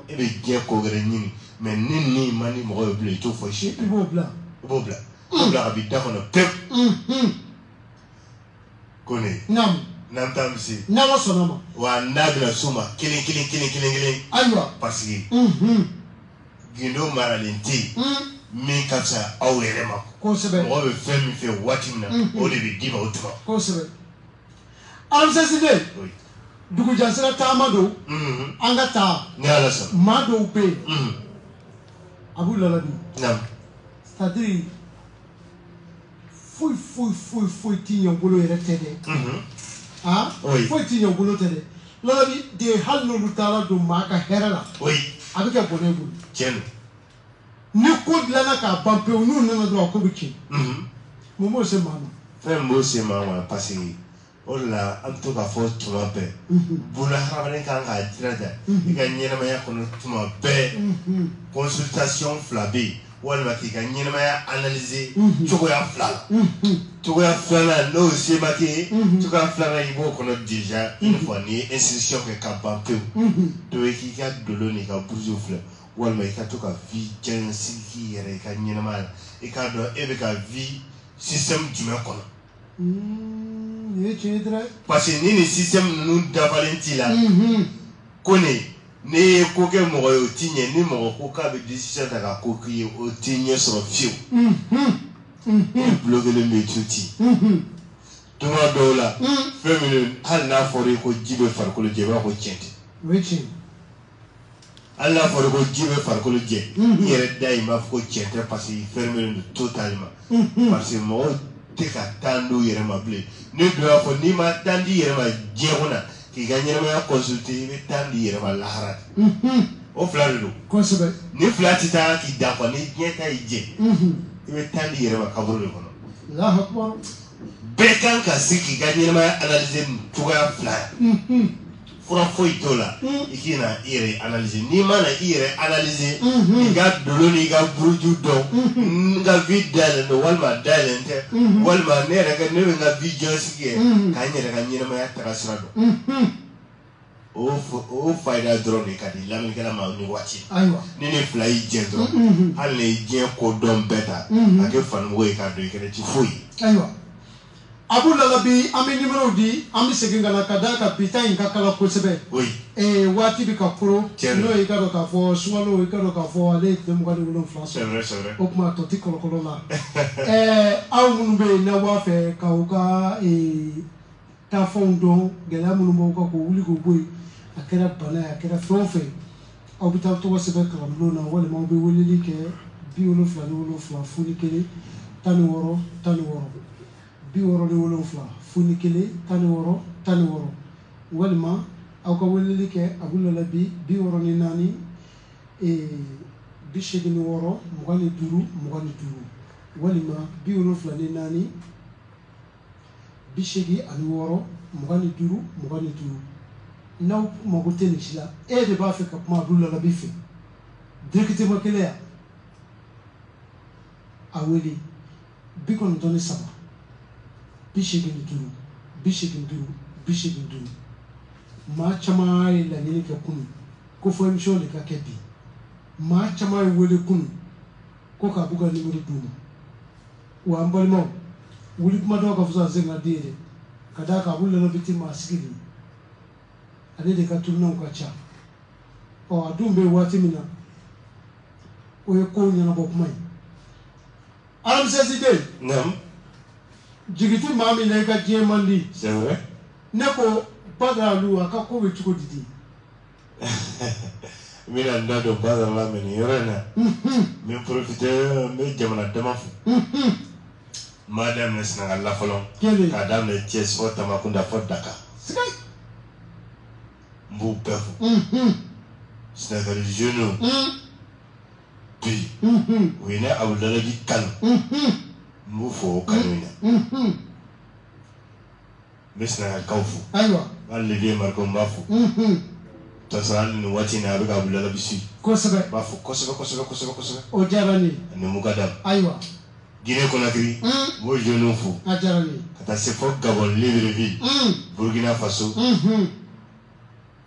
e bɛ diɲɛ ko wɛrɛ ɲini mais ni nin man di mɔgɔ ye bilen i t'o fɔ si. i b'o bila. i b'o bila ka b'i da kɔnɔ pewu ko ne. naamu. n'an t'an bisi. n'ala sɔnna ma. wa n'a bɛna s'o ma kelen kelen. ayiwa. parce que gindo maralen tɛ yen min ka fisa aw yɛrɛ ma. kosɛbɛ. mɔgɔ bɛ fɛn min fɛ waati min na o de bɛ d'i ma o tuma. kosɛbɛ. alamsɛsiden dugujɛsira taama don an ka taa. ni ala sɔnna. maa dɔw bɛ yen a b'u lalabi. naamu. c'est à dire foyi t'i ɲɛ bolo yɛrɛ tɛ dɛ. foyi t'i ɲɛ bolo tɛ dɛ. lalabi de hali n'olu taara don maa ka hɛrɛ la. a bɛ kɛ bɔnɛ bolo. tiɲɛ don. ni ko dilanna k'a ban pewu n'u nana dɔrɔn a ko bɛ tiɲɛ. mun b'o se maa ma. fɛn b'o se maa ma parce que o de la an bɛ to k'a fɔ tuma bɛɛ buna hadamaden kan k'a jiraja i ka ɲɛnamaya kɔnɔ tuma bɛɛ consultation 2 bɛ yen walima k'i ka ɲɛnamaya analyser cogoya 2 la cogoya 2nan n'o se ma kɛ ye cogoya 2nan i b'o kɔnɔ déjà une fois n'i ye inscription kɛ ka ban pewu donc i k'i ka dolo n'i ka bourse filɛ walima i ka to ka vie cɛnsigi k'i yɛrɛ i ka ɲɛnamaya la i k'a dɔn e bɛ ka vie système jumɛn kɔnɔ. parce que ni nin système ninnu dafalen t'i la ko ne n'i ye ko kɛ mɔgɔ ye o t'i ɲɛ ni mɔgɔ ko k'a bɛ décision ta ka ko k'i ye o t'i ɲɛ sɔrɔ fiyewu i bloquelen bɛ to ten tuma dɔw la fɛn minnu hali n'a fɔra i ko ji bɛ farikolo jɛ i b'a fɔ tiɲɛ tɛ hali n'a fɔra ko ji bɛ farikolo jɛ i yɛrɛ da in b'a fɔ ko tiɲɛ tɛ parce que i fermelen don totalement parce que mɔgɔw tɛ ka temps d'u yɛrɛ ma bilen ne dun y'a fɔ n'i ma temps di yɛrɛ ma diɲɛ kɔnɔ k'i ka ɲɛnamaya consulter i bɛ temps di yɛrɛ ma lahara o 2 de don kosɛbɛ ni 2 tɛ taa k'i dafa ni diɲɛ ta y'i jɛ i bɛ temps di yɛrɛ ma kaburu de kɔnɔ bɛɛ kan ka se k'i ka ɲɛnamaya analyser nin cogoya 2 ye fura foyi t'o la i k'i na i yɛrɛ analyser n'i ma na i yɛrɛ analyser i ka dolo ni i ka buruju dɔn n ka vie dayɛlɛn don walima dayɛlɛn tɛ walima ne bɛ n ka vie jɔnsigi kɛ k'an yɛrɛ ka ɲɛnamaya taga sira dɔn o fayida dɔrɔn de ka di lamɛnnikɛla ma ni waati ni ne fila y'i jɛ dɔrɔn hali ni diɲɛ ko dɔn bɛɛ ta a kɛ fanimɔgɔ ye k'a dɔn i kɛnɛ ti foyi ayiwa Abu Lalabi an bɛ numéro di an bɛ segin ka na ka d'a kan bi ta in ka kala kosɛbɛ waati bɛ ka koro n'o ye i ka dɔn k'a fɔ Sunkalo i ka dɔn k'a fɔ ale ye tile 27 sɔrɔ o tuma tɔ ti kɔlɔkɔlɔ la aw minnu bɛ yen n'aw b'a fɛ k'aw ka taafɛnw dɔn gɛlɛya minnu b'aw kan k'o wuli k'o bɔ yen a kɛra bana ye a kɛra fɛn o fɛn aw bɛ taa tɔgɔ sɛbɛn kalanbulon na walima aw bɛ weleli kɛ 77 01 16 16 67 01 16 16 walima aw ka weleli kɛ Abu Lalabi 64 86 25 25 walima 74 86 25 25 n'aw mago tɛ nin si la e de b'a fɛ ka kuma Abu Lalabi fɛ directement kelen ya a wele 93 85 85 85 maa caman ye laɲini kɛ kunun ko fɔ émission de ka kɛ bi maa caman ye wele kunun ko k'a b'u ka numéro d'u ma wa an balimaw wuli kuma dɔw ka fisa Zɛngina den ye dɛ ka d'a kan Abu Lalabi tɛ maa sigi de ye ale de ka turunanw ka ca a dun bɛ waati min na o ye kow ɲɛnabɔ kuma ye Alamisa den jigiti maa min na i ka diɲɛ man di ne ko Badara Alu a ka ko bɛ cogo di n bɛna n da don Badara la mɛ nin yɔrɔ in na n bɛ profiter n bɛ jamana dama fo n b'a daminɛ Sɛnɛgali la fɔlɔ k'a daminɛ Thiès fɔ Tambacounda fɔ Dakar n b'u bɛɛ fo Sɛnɛgali jeunes bi u ye ne Abu Lalabi kanu n b'u fo o kanu in na n bɛ Sɛnɛgalikaw fo hali Levi Mariko n b'a fo t'a sɔrɔ hali nin waati in na a bɛ ka Abu Lalabi suit kosɛbɛ n b'a fo kosɛbɛ o diyara n ye ani Mukadam Guinée Conakry n b'o jeunes fo a diyara n ye ka taa se fɔ Gabon Libreville Burkina Faso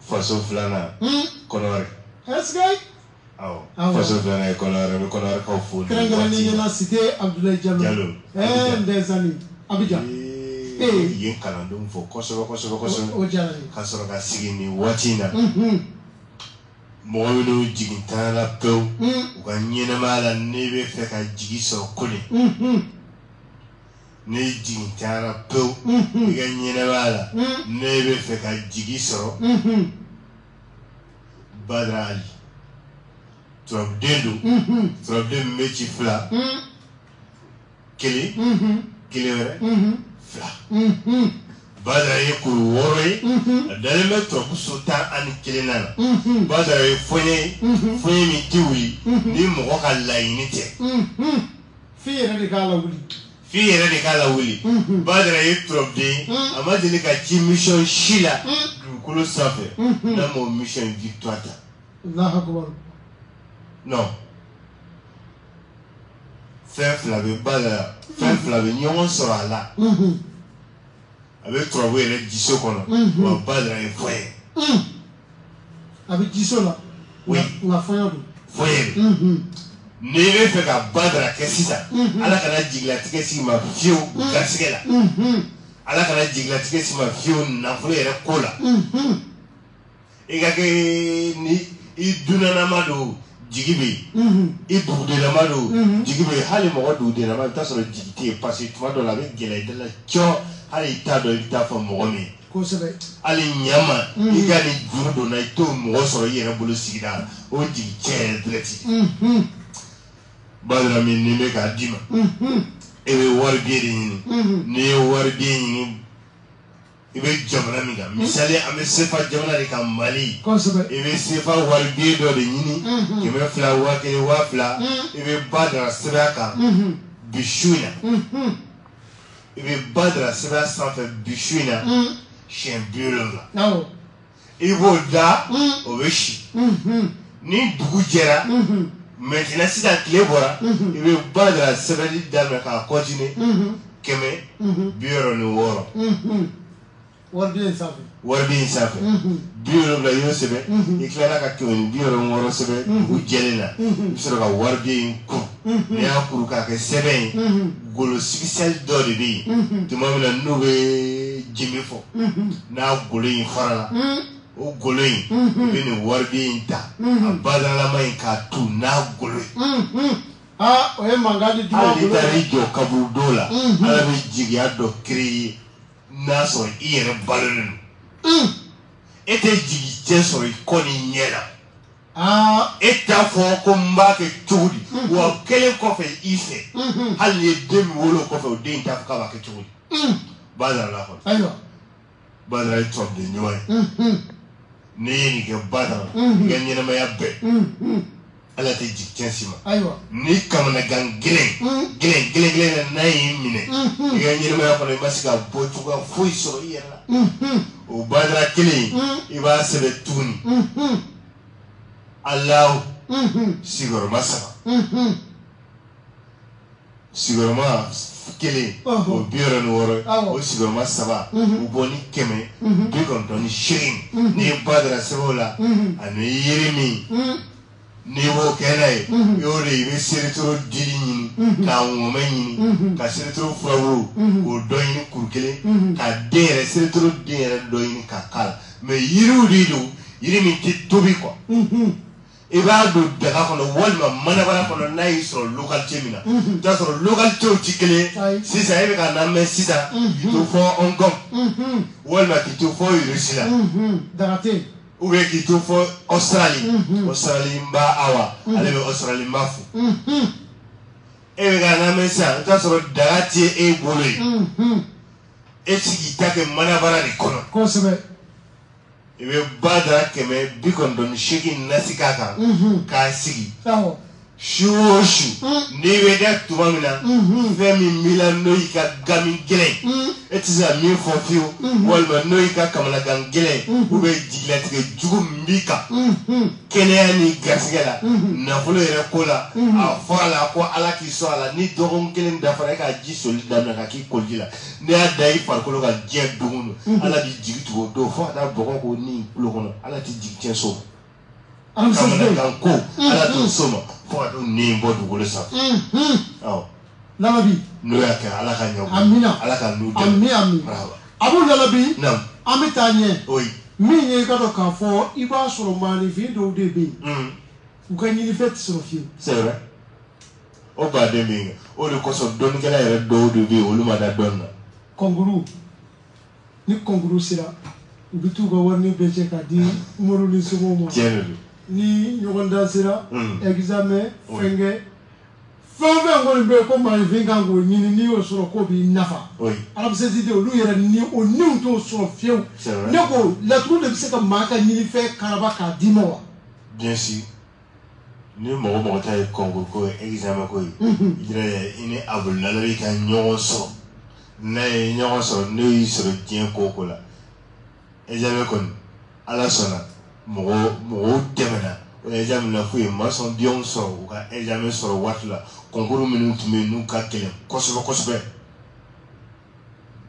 faso filanan Kɔnɔwari faso filanan ye Kɔnɔwari n bɛ Kɔnɔwarikaw fo kɛrɛnkɛrɛnnen ɲɛna Site Abdulaye Diallo Ndezani Abidjan yen kalandenw fo kosɛbɛ ka sɔrɔ ka sigi nin waati in na mɔgɔ minnu jigin tan na pewu u ka ɲɛnamaya la ne bɛ fɛ ka jigi sɔrɔ Kone ne jigin tan na pewu i ka ɲɛnamaya la ne bɛ fɛ ka jigi sɔrɔ Badara Ali turabuden don turabuden min bɛ ci fila kelen wɛrɛ fila Badara ye kuru 6 ye a dalen bɛ turabu so 11 na Badara ye fɔɲɛ min tɛ wuli ni mɔgɔ ka laɲini tɛ f'i yɛrɛ de k'a lawuli Badara ye turabuden a ma deli ka ci mission si la dugukolo sanfɛ n'a m'o mission victoire ta non fɛn fila bɛ Badara fɛn fila bɛ ɲɔgɔn sɔrɔ a la a bɛ turabu yɛrɛ jiso kɔnɔ wa Badara ye fɔɲɛ a bɛ jiso la nka fɔɲɛ don n'i bɛ fɛ ka Badara kɛ sisan Ala kana jigilatigɛ sigi ma fiyewu garisigɛ la Ala kana jigilatigɛ sigi ma fiyewu nafolo yɛrɛ ko la i ka kɛ ni i dunanama don jigi bɛ yen i dugudenama don jigi bɛ yen hali mɔgɔ dugudenama i bɛ taa sɔrɔ jigi tɛ yen parce que tuma dɔw la a bɛ gɛlɛya i da la cɔ hali i t'a dɔn i bɛ taa fɔ mɔgɔ min hali ɲama i ka nin juru donna i t'o mɔgɔ sɔrɔ i yɛrɛ bolo sigida la o jigi cɛ yɛrɛ direct Badara min ni bɛ k'a d'i ma e bɛ wari biye de ɲini n'i ye wari biye ɲini i bɛ jamana min kan misali an bɛ sefa jamana de kan Mali i bɛ sefa wari biye dɔ de ɲini 200 1000 2000 i bɛ Badara sɛbɛn kan bi su in na i bɛ Badara sɛbɛn sanfɛ bi su in na siɲɛ 70 i b'o da o bɛ si ni dugu jɛra maintenant sisan tile bɔra i bɛ Badara sɛbɛnni daminɛ k'a continuer 160 wari bɛ yen sanfɛ wari bɛ yen sanfɛ 70 i y'o sɛbɛn i tilala ka 160 sɛbɛn dugu jɛlen na i bɛ sɔrɔ ka wari bɛ yen kuru n'i y'a kuru k'a kɛ sɛbɛn ye golo sigisɛli dɔ de bɛ yen tuma min na n'u bɛ jimi fɔ n'a golo in farala o golo in i bɛ nin wari bɛ yen ta a badaralama in k'a tu n'a golo ye o ye mankan di hali n'i taara i jɔ kaburudon la ala bɛ jigiya dɔ créer n'a sɔrɔ i yɛrɛ balolen don e tɛ jigi cɛ sɔrɔ i kɔ ni ɲɛ la e t'a fɔ ko n b'a kɛ cogo di wa kelen kɔfɛ i fɛ hali ni ye den min wolo o kɔfɛ o den t'a fɔ k'a b'a kɛ cogo di Badara la kɔni Badara ye tɔnden ɲuman ye n'i ye nin kɛ Badara i ka ɲɛnamaya bɛɛ ala tɛ jigi cɛn si ma ni kamanagan gɛlɛn na n'a y'i minɛ i ka ɲɛnamaya kɔnɔ i ma se ka bɔ cogoya foyi sɔrɔ i yɛrɛ la o Badara kelen i b'a sɛbɛn tuguni Alahu sigiyɔrɔma 3 sigiyɔrɔma 1 o 66 o sigiyɔrɔma 3 o bɔ ni 198 n'i ye Badara sɛbɛn o la ani yiri min n'i b'o kɛ n'a ye i y'o de i bɛ seretoro dili ɲini k'a ŋɔmɛ ɲini ka seretoro furabulu k'o dɔ ɲini kuru kelen ka den yɛrɛ seretoro den yɛrɛ dɔ ɲini k'a k'a la mais yiriw de don yiri min tɛ tobi quoi i b'a don daga kɔnɔ walima manabara kɔnɔ n'a y'i sɔrɔ localité min na i t'a sɔrɔ localitéw tɛ kelen ye sisan e bɛ ka lamɛn sisan k'i to fɔ Hong Kong walima k'i to fɔ Russie la ou bien k'i to fɔ Australie Australie n ba Awa ale bɛ Australie n ba fo e bɛ ka lamɛn sisan i t'a sɔrɔ daga tɛ e bolo ye e sigi ta kɛ manabara de kɔnɔ kosɛbɛ i bɛ Badara 198 nasi k'a kan k'a sigi su o su n'i bɛ kɛ tuma min na fɛn min b'i la n'o y'i ka gami gɛlɛn e tɛ se ka min fɔ fiyewu walima n'o y'i ka kamanagan gɛlɛn ou bien jigilatigɛ jugu min b'i kan kɛnɛya ni garisɛgɛ la nafolo yɛrɛ ko la a fɔra la ko ala k'i sɔn a la ni dɔgɔkun kelen dafara e k'a ji soli daminɛ ka k'i koliji la n'i y'a da i farikolo kan diɲɛ dogo don ala b'i jigi tugu o don fo ka taa bɔgɔ k'o ni kulo kɔnɔ ala t'i jigi tiɲɛ so ma kamanagan ko ala t'o so ma fo ka t'o ni bɔ dugukolo sanfɛ Lalabi n'o y'a kɛ ala ka ɲɛ amina ala ka n'u dɛmɛ ami abu Lalabi an bɛ taa ɲɛ min ye i ka dɔn k'a fɔ i b'a sɔrɔ maanifin dɔw de bɛ yen u ka ɲinifɛn tɛ sɔrɔ fiyewu c'est vrai o baden bɛ yen o de kosɔn dɔnnikɛla yɛrɛ dɔw de bɛ yen olu ma da dɔnni na kɔnkuru ni kɔnkuru sera u bɛ t'u ka wari bɛɛ cɛ k'a di Umaru ni Sogo ma tiɲɛ de don ni ɲɔgɔn dan sera examen fɛnkɛ fɛn fɛn kɔni bɛ yen ko maanifin kan k'o ɲini n'i y'o sɔrɔ k'o b'i nafa arabusɛti de olu yɛrɛ ni o niw t'o sɔrɔ fiyewu ne ko laturu de bɛ se ka maa ka ɲinifɛn karaba k'a d'i ma wa bien sûr ni mɔgɔ mɔgɔ ta ye kɔnkuru ko ye examen ko ye i yɛrɛ i ni Abu Lalabi ka ɲɔgɔn sɔrɔ n'a ye ɲɔgɔn sɔrɔ n'o y'i sɔrɔ diɲɛ ko o ko la examen kɔni ala sɔnna mɔgɔw tɛmɛna o examen na f'u ye maçon-denw sɔrɔ u ka examen sɔrɔ waati la kɔnkuru minnu tun bɛ yen n'u ka gɛlɛn kosɛbɛ kosɛbɛ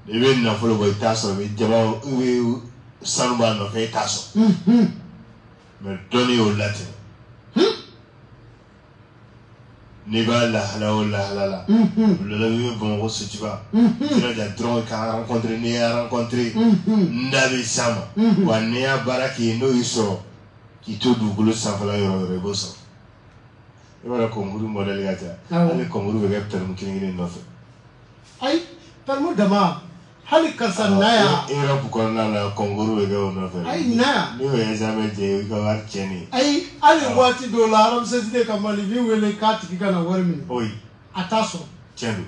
i bɛ nafolo bɔ i t'a sɔrɔ i bɛ jama i bɛ sanu b'a nɔfɛ i t'a sɔrɔ mais dɔnni y'o latɛmɛ n'i b'a lahala o lahala la Lalabi bɛ Bamakɔ Sotiba jiraja dɔrɔn k'a rencontré n'i y'a rencontré n da bɛ s'a ma wa n'i y'a baara k'i ye n'o y'i sɔrɔ k'i to dugukolo sanfɛla yɔrɔ yɔrɔ i b'o sɔrɔ i b'a dɔn kɔnkuru mɔdɛli ka ca hali kɔnkuru bɛ kɛ pɛrɛmu kelen kelen nɔfɛ ayi pɛrɛmu dama hali karisa naya Europe kɔnɔna la kɔnkuru bɛ kɛ o nɔfɛ ayi naya n'o ye examen jɛ i ka wari tiɲɛni ye ayi hali waati dɔw la arabusɛti de ka maanifin wele k'a tigi ka na wari minɛ a t'a sɔrɔ tiɲɛ don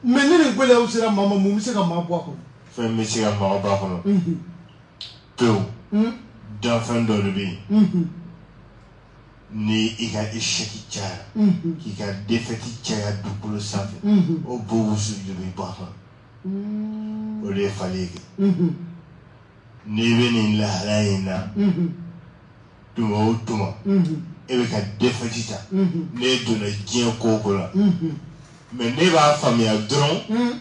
mais ni nin gɛlɛyaw sera maa ma mun bɛ se ka maa bɔ a kɔnɔ fɛn bɛ se ka maa bɔ a kɔnɔ pewu danfɛn dɔ de bɛ yen ni i ka échec cayara k'i ka défaite caya dugukolo sanfɛ o bo wusu de bɛ bɔ a kɔnɔ o de ye fali ye n'i bɛ nin lahala in na tuma o tuma e bɛ ka défaite ta ne donna diɲɛ ko o ko la mais ne b'a faamuya dɔrɔn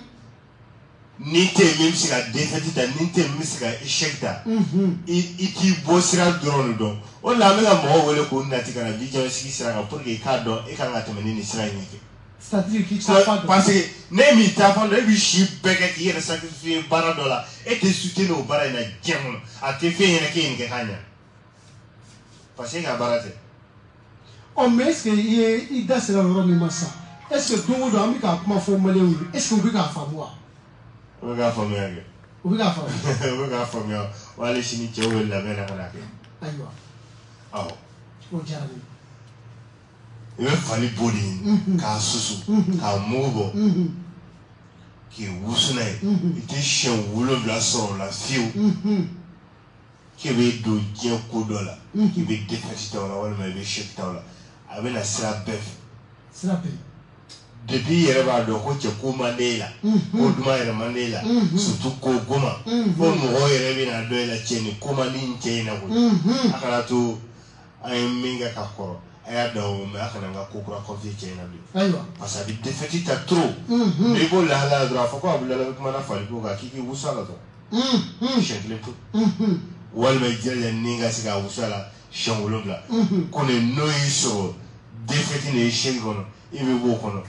ni tɛ min bɛ se ka défaite ta ni tɛ min bɛ se ka échec ta i t'i bɔ sira dɔrɔn de dɔn o de la an bɛ ka mɔgɔw wele k'u nati ka na vision sigi sira kan pour que i k'a dɔn e kan ka tɛmɛ ni nin sira in ɲɛ. C'est-à-dire qu'il t'a pas parce que ne m'i ta fan dɔn e bɛ si bɛɛ kɛ k'i yɛrɛ sacrifier baara dɔ la e tɛ soutenir o baara in na diɲɛ kɔnɔ a tɛ fɛn ɲɛna k'e ye nin kɛ k'a ɲɛ parce que e ka baara tɛ. Oh mais est-ce que i da sera yɔrɔ min ma sa est-ce que don o don an bɛ ka kuma fɔ maliyɛnw ye est-ce que u bɛ k'a faamu wa. u bɛ k'a faamuya kɛ. u bɛ k'a faamuya. u bɛ k'a faamuya wa hali sini cɛw bɛ labɛn na ka na kɛ. ayiwa. awɔ. o diyara ne ye. I bɛ fali bɔ de ɲini k'a susu k'a mugu bɔ k'i wusu n'a ye i tɛ siɲɛ 7 sɔrɔ o la fiyewu k'i bɛ don diɲɛ ko dɔ la k'i bɛ défaite ta o la walima i bɛ échec ta o la a bɛ na sira bɛɛ fɛ. sira bɛɛ. depuis i yɛrɛ b'a dɔn ko cɛ ko man d'e la ko duman yɛrɛ man d'e la surtout ko goma fo mɔgɔw yɛrɛ bɛ na dɔn e la cɛ nin ko man di nin cɛ in na koyi a kana to an ye min kɛ ka kɔrɔ a y'a dan o mais a kana n ka ko kura confier cɛ in na bilen parce que a bɛ défaite ta trop n'i b'o lahala la dɔrɔn a fɔ ko Abudulayi bɛ kumana fali ko kan k'i k'i wusu a la dɔrɔn siɲɛ 1 pewu walima i jilaja ni ka se k'a wusu a la siɲɛ 7 ko nin n'o y'i sɔrɔ défaite ni échec kɔnɔ i bɛ b'o kɔnɔ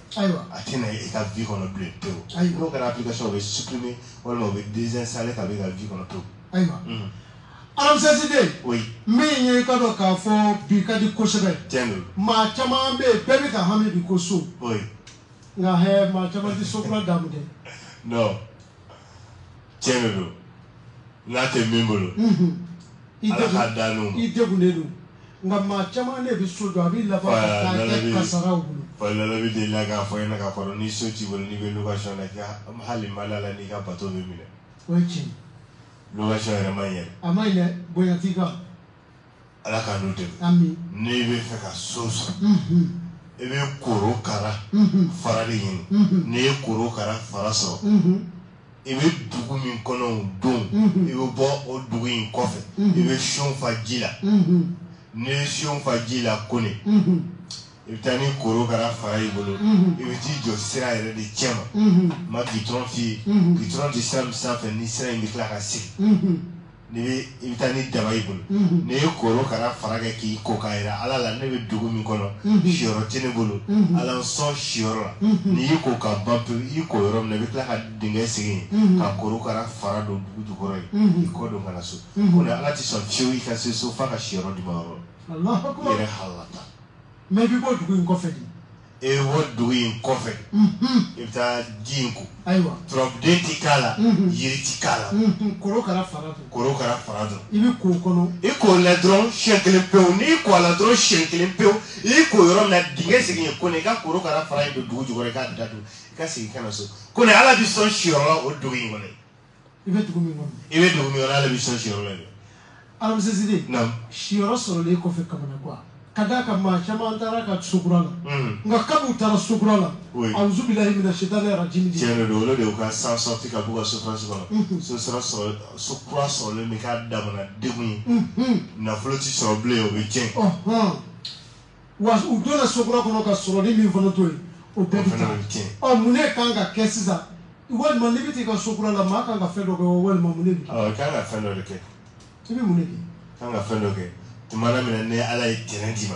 a tɛ na i ka vie kɔnɔ bilen pewu n'o kɛra application o bɛ supprimer walima o bɛ désinstaller ka bɔ i ka vie kɔnɔ pewu. ayiwa Alamsaside. oui. min ye i ka dɔn k'a fɔ bi ka di kosɛbɛ. tiɲɛ don. maa caman bɛ yen bɛɛ bɛ ka hami bi ko so. oui. nka maa caman tɛ so kura daamu dɛ. non tiɲɛ de don n'a tɛ min bolo. ala k'a da n'o ma. i degunnen don nka maa caman de bɛ so jɔ a bɛ laban ka taa kɛ kasaraw bolo. Falala bɛ deli la k'a fɔ ɲɛna k'a fɔ ni so t'i bolo n'i bɛ location na hali Mali la n'i ka bateau bɛ minɛ. o ye tiɲɛ. location yɛrɛ man ɲɛ. a ma ɲi dɛ bonya t'i kan. ala k'a n'o dɛmɛ. ami. n'i bɛ fɛ ka so sɔrɔ. i bɛ korokara fara de ɲini. n'i ye korokara fara sɔrɔ. i bɛ dugu min kɔnɔ o don. i bɛ bɔ o dugu in kɔfɛ. i bɛ son fa ji la. n'i ye son fa ji la kone. i bɛ taa ni korokara fara i bolo. i bɛ t'i jɔ sira yɛrɛ de cɛ ma. ma gitɔrɔn f'i ye. gitɔrɔn tɛ sira min sanfɛ ni sira in bɛ tila ka sigi. i bɛ taa ni daba i bolo. n'i ye korokara fara kɛ k'i ko k'a jira ala la ne bɛ dugu min kɔnɔ siyɔrɔ tɛ ne bolo ala sɔn siyɔrɔ la n'i y'i ko ka ban pewu i ko yɔrɔ min na i bɛ tila ka dingɛ segin ka korokara fara don dugu jukɔrɔ ye i kɔ don ka na so o la ala tɛ sɔn fiyewu i ka se so f'a ka siyɔrɔ di ma yɔrɔ i yɛrɛ halata. mais i bɛ bɔ dugu in kɔfɛ de. i bɛ bɔ dugu in kɔfɛ i bɛ taa ji in ko. ayiwa. turabuden ti k'a la yiri ti k'a la. korokara fara don. korokara fara don. i bɛ ko kɔnɔ. i ko la dɔrɔn siɲɛ 1 pewu n'i ko a la dɔrɔn siɲɛ 1 pewu i ko yɔrɔ min na dingɛ segin ye ko ne i ka korokara fara in don dugu jukɔrɔ i k'a datugu i ka segin ka na so ko ne ala bɛ sɔn siyɔrɔ la o dugu in kɔnɔ. i bɛ dugu min kɔnɔ. i bɛ dugu min kɔnɔ ala bɛ sɔn siyɔrɔ la de. Alamsaside. naam. siyɔrɔ sɔrɔlen kɔfɛ kamana kuwa. ka d'a kan maa caman taara ka sokura la. nka kab'u taara sokura la. awuzu bilahi mina shetani rajimi. tiɲɛ de don olu de y'u ka san sorti ka b'u ka sotarasi kɔnɔ. sokura sɔrɔlen bɛ k'a damana degun ye. nafolo ti sɔrɔ bilen o bɛ tiɲɛ. wa u donna sokura kɔnɔ ka sɔrɔli min fana to yen o bɛɛ bɛ taa. mun ne kan ka kɛ sisan walima n'i bɛ t'i ka sokura la maa kan ka fɛn dɔ kɛ walima mun ne bɛ. i kan ka fɛn dɔ de kɛ. i bɛ mun de kɛ. kan ka fɛn dɔ kɛ. tumana min na ni ala ye tɛnɛn d'i ma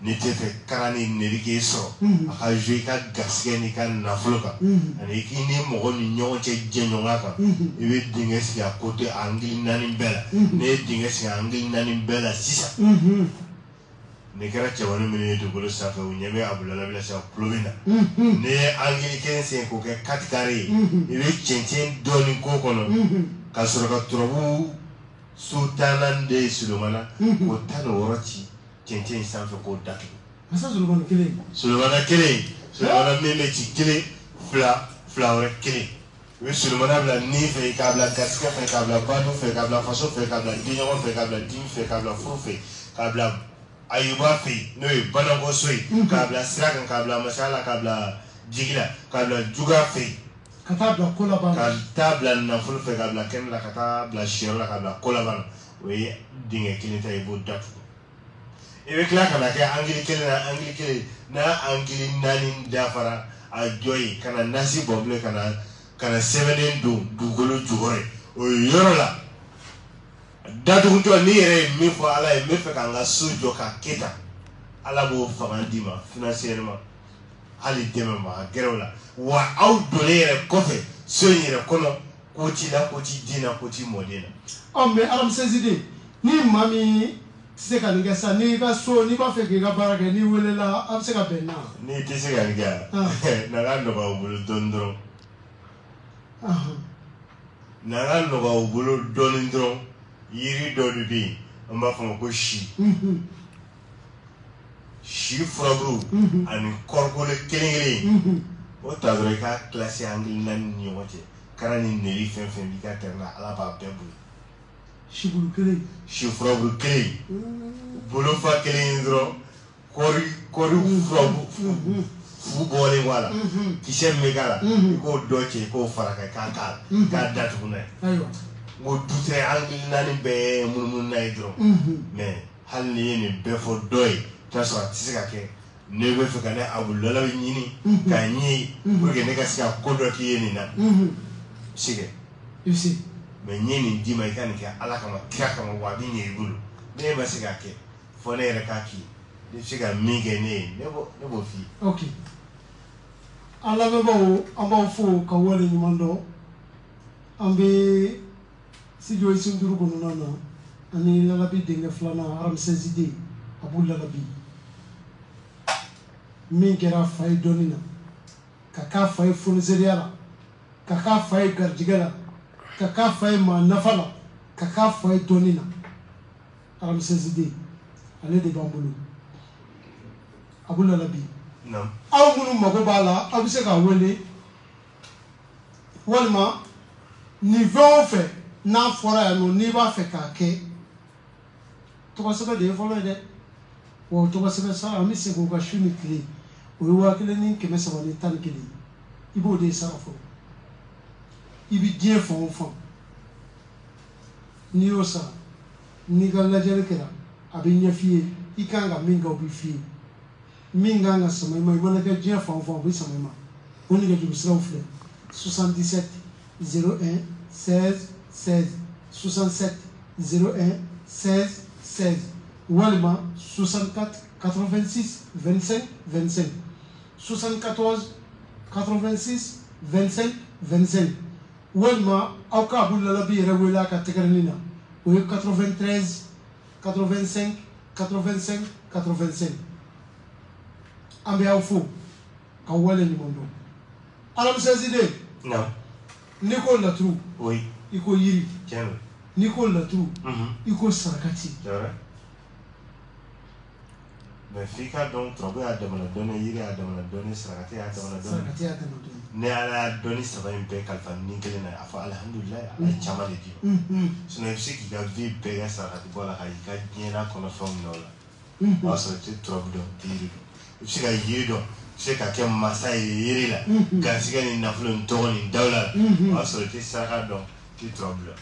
n'i tɛ fɛ kalan ni nɛri k'e sɔrɔ a ka jouer i ka garisɛgɛ n'i ka nafolo kan ani k'i ni mɔgɔ ni ɲɔgɔn cɛ jɛɲɔgɔnya kan i bɛ dingɛ sigi a côté angili 4 bɛɛ la n'i ye dingɛ sigi angili 4 bɛɛ la sisan nin kɛra cɛmanin minnu ye dugukolo sanfɛ u ɲɛ bɛ Abudulayi la sisan kulo bɛ na n'i ye angili 1 sen k'o kɛ 4 carré ye i bɛ cɛncɛn dɔɔni k'o kɔnɔ ka sɔrɔ ka turabu so 10 de Solomana k'o 16 ci cɛncɛn in sanfɛ k'o datugu. masa Solomana kelen. Solomana kelen Solomana min bɛ ci 1 2 wɛrɛ 1 u bɛ Solomana bila nin fɛ k'a bila garisɛgɛ fɛ k'a bila badu fɛ k'a bila faso fɛ k'a bila denɲɔgɔn fɛ k'a bila dimi fɛ k'a bila furu fɛ k'a bila ayuba fɛ n'o ye banakɔso ye k'a bila sira kan k'a bila masaya la k'a bila jigi la k'a bila juga fɛ ka taa bila ko laban ka taa bila nafolo fɛ ka bila kɛnɛ la ka taa bila siyɔrɔ la ka bila ko laban o ye dingɛ kelen ta i b'o datugu i bɛ tila ka na kɛ angili kelen na angili kelen n'a angili naani dafara a jɔ ye ka na nasi bɔ bilen ka na sɛbɛnden don dugukolo jukɔrɔ o ye yɔrɔ la datugutɔ n'i yɛrɛ ye min fɔ ala ye n bɛ fɛ ka n ka so jɔ ka kɛ tan ala b'o fanga d'i ma financièrement hali dɛmɛ ma a gɛrɛw la wa aw donnen yɛrɛ kɔfɛ so in yɛrɛ kɔnɔ ko t'i la ko t'i den na ko t'i mɔden na. Mais alamsɛnsiden ni maa min tɛ se ka nin kɛ sisan n'i ka so n'i b'a fɛ k'i ka baara kɛ n'i welela a bɛ se ka bɛn n'a. N'i tɛ se ka nin kɛ na ka nɔgɔya u bolo dɔɔnin dɔrɔn. Na ka nɔgɔya u bolo dɔɔnin dɔrɔn yiri dɔ de bɛ yen an b'a fɔ o ma ko si. Si furaburu ani kɔrɔkolo kelen kelen o ta dɔrɔn i ka kilasi angili naani ni ɲɔgɔn cɛ kana ni neri fɛn fɛn b'i ka tɛrɛ la ala b'a bɛɛ bolo. Siburu kelen. Si furaburu kelen bolofa kelen dɔrɔn kɔri furaburu fu bɔlen bɔ a la kisɛ min bɛ k'a la i k'o dɔ cɛ i k'o fara kan k'a k'a la k'a datugu n'a ye. n ko dutɛ angili naani bɛɛ munumunu n'a ye dɔrɔn mais hali ni ye nin bɛɛ fɔ dɔ ye t'a sɔrɔ a tɛ se ka kɛ ne bɛ fɛ ka ne abulala ɲini k'a ɲɛ pour que ne ka se ka ko dɔ k'i ye nin na se kɛ mais n ye nin d'i ma i ka nin kɛ ala kama kira kama wa a bɛ ɲɛ i bolo ne ma se k'a kɛ fɔ ne yɛrɛ k'a k'i ne bɛ se ka min kɛ ne ye ne b'o f'i ye. Ok an lamɛnbaaw an b'aw fo ka wale ɲuman dɔn an bɛ studio Isin Duru kɔnɔna na ani Lalabi denkɛ filanan Ramsɛnsiden Abu Lalabi min kɛra fa ye dɔnni na ka k'a fa ye foniseriya la ka k'a fa ye garijɛgɛ la ka k'a fa ye maa nafa la ka k'a fa ye dɔnni na Ramsɛnsiden ale de b'an bolo Abu Lalabi aw minnu mago b'a la aw bɛ se k'a wele walima nin fɛn o fɛn n'a fɔra yan nɔ n'i b'a fɛ k'a kɛ tɔgɔsɛbɛ de ye fɔlɔ ye dɛ wa o tɔgɔsɛbɛ sara an bɛ segin o kan su ni tile o ye 1311 i b'o de sara fɔlɔ i bɛ diɲɛ fan o fan n'i y'o sara n'i ka lajɛli kɛra a bɛ ɲɛ f'i ye i kan ka min kɛ o bɛ f'i ye min kan ka sama i ma i mana kɛ diɲɛ fan o fan o bɛ sama i ma o nɛgɛjuru siraw filɛ 77 01 16 16 67 01 16 16 walima 64 86 25 25 74 86 25 25 walima aw ka Abu Lalabi yɛrɛ wele a ka tɛgɛrɛnin na o ye 93 85 85 85 an bɛ aw fo ka wale ɲuman dɔn Ramsɛnsiden n'i ko laturu i ko yiri n'i ko laturu i ko sarakati. mais f'i ka dɔn turabu y'a damana dɔnni yiri y'a damana dɔnni sarakati y'a damana dɔnni ne ala y'a dɔnni saba in bɛɛ kalifa ni kelen na a fɔ alihamudulilayi ala ye caman de di ma sinon i bɛ se k'i ka vie bɛɛ kɛ sarakati bɔ la ka i ka diɲɛ kɔnɔ fɛnw minɛ o la o y'a sɔrɔ i tɛ turabu dɔn i tɛ yiri dɔn i bɛ se ka yiri dɔn i bɛ se ka kɛ masa ye yiri la garisɛgɛ ni nafolo ni tɔgɔ ni dawula la o y'a sɔrɔ i tɛ saraka dɔn i tɛ turabu dɔn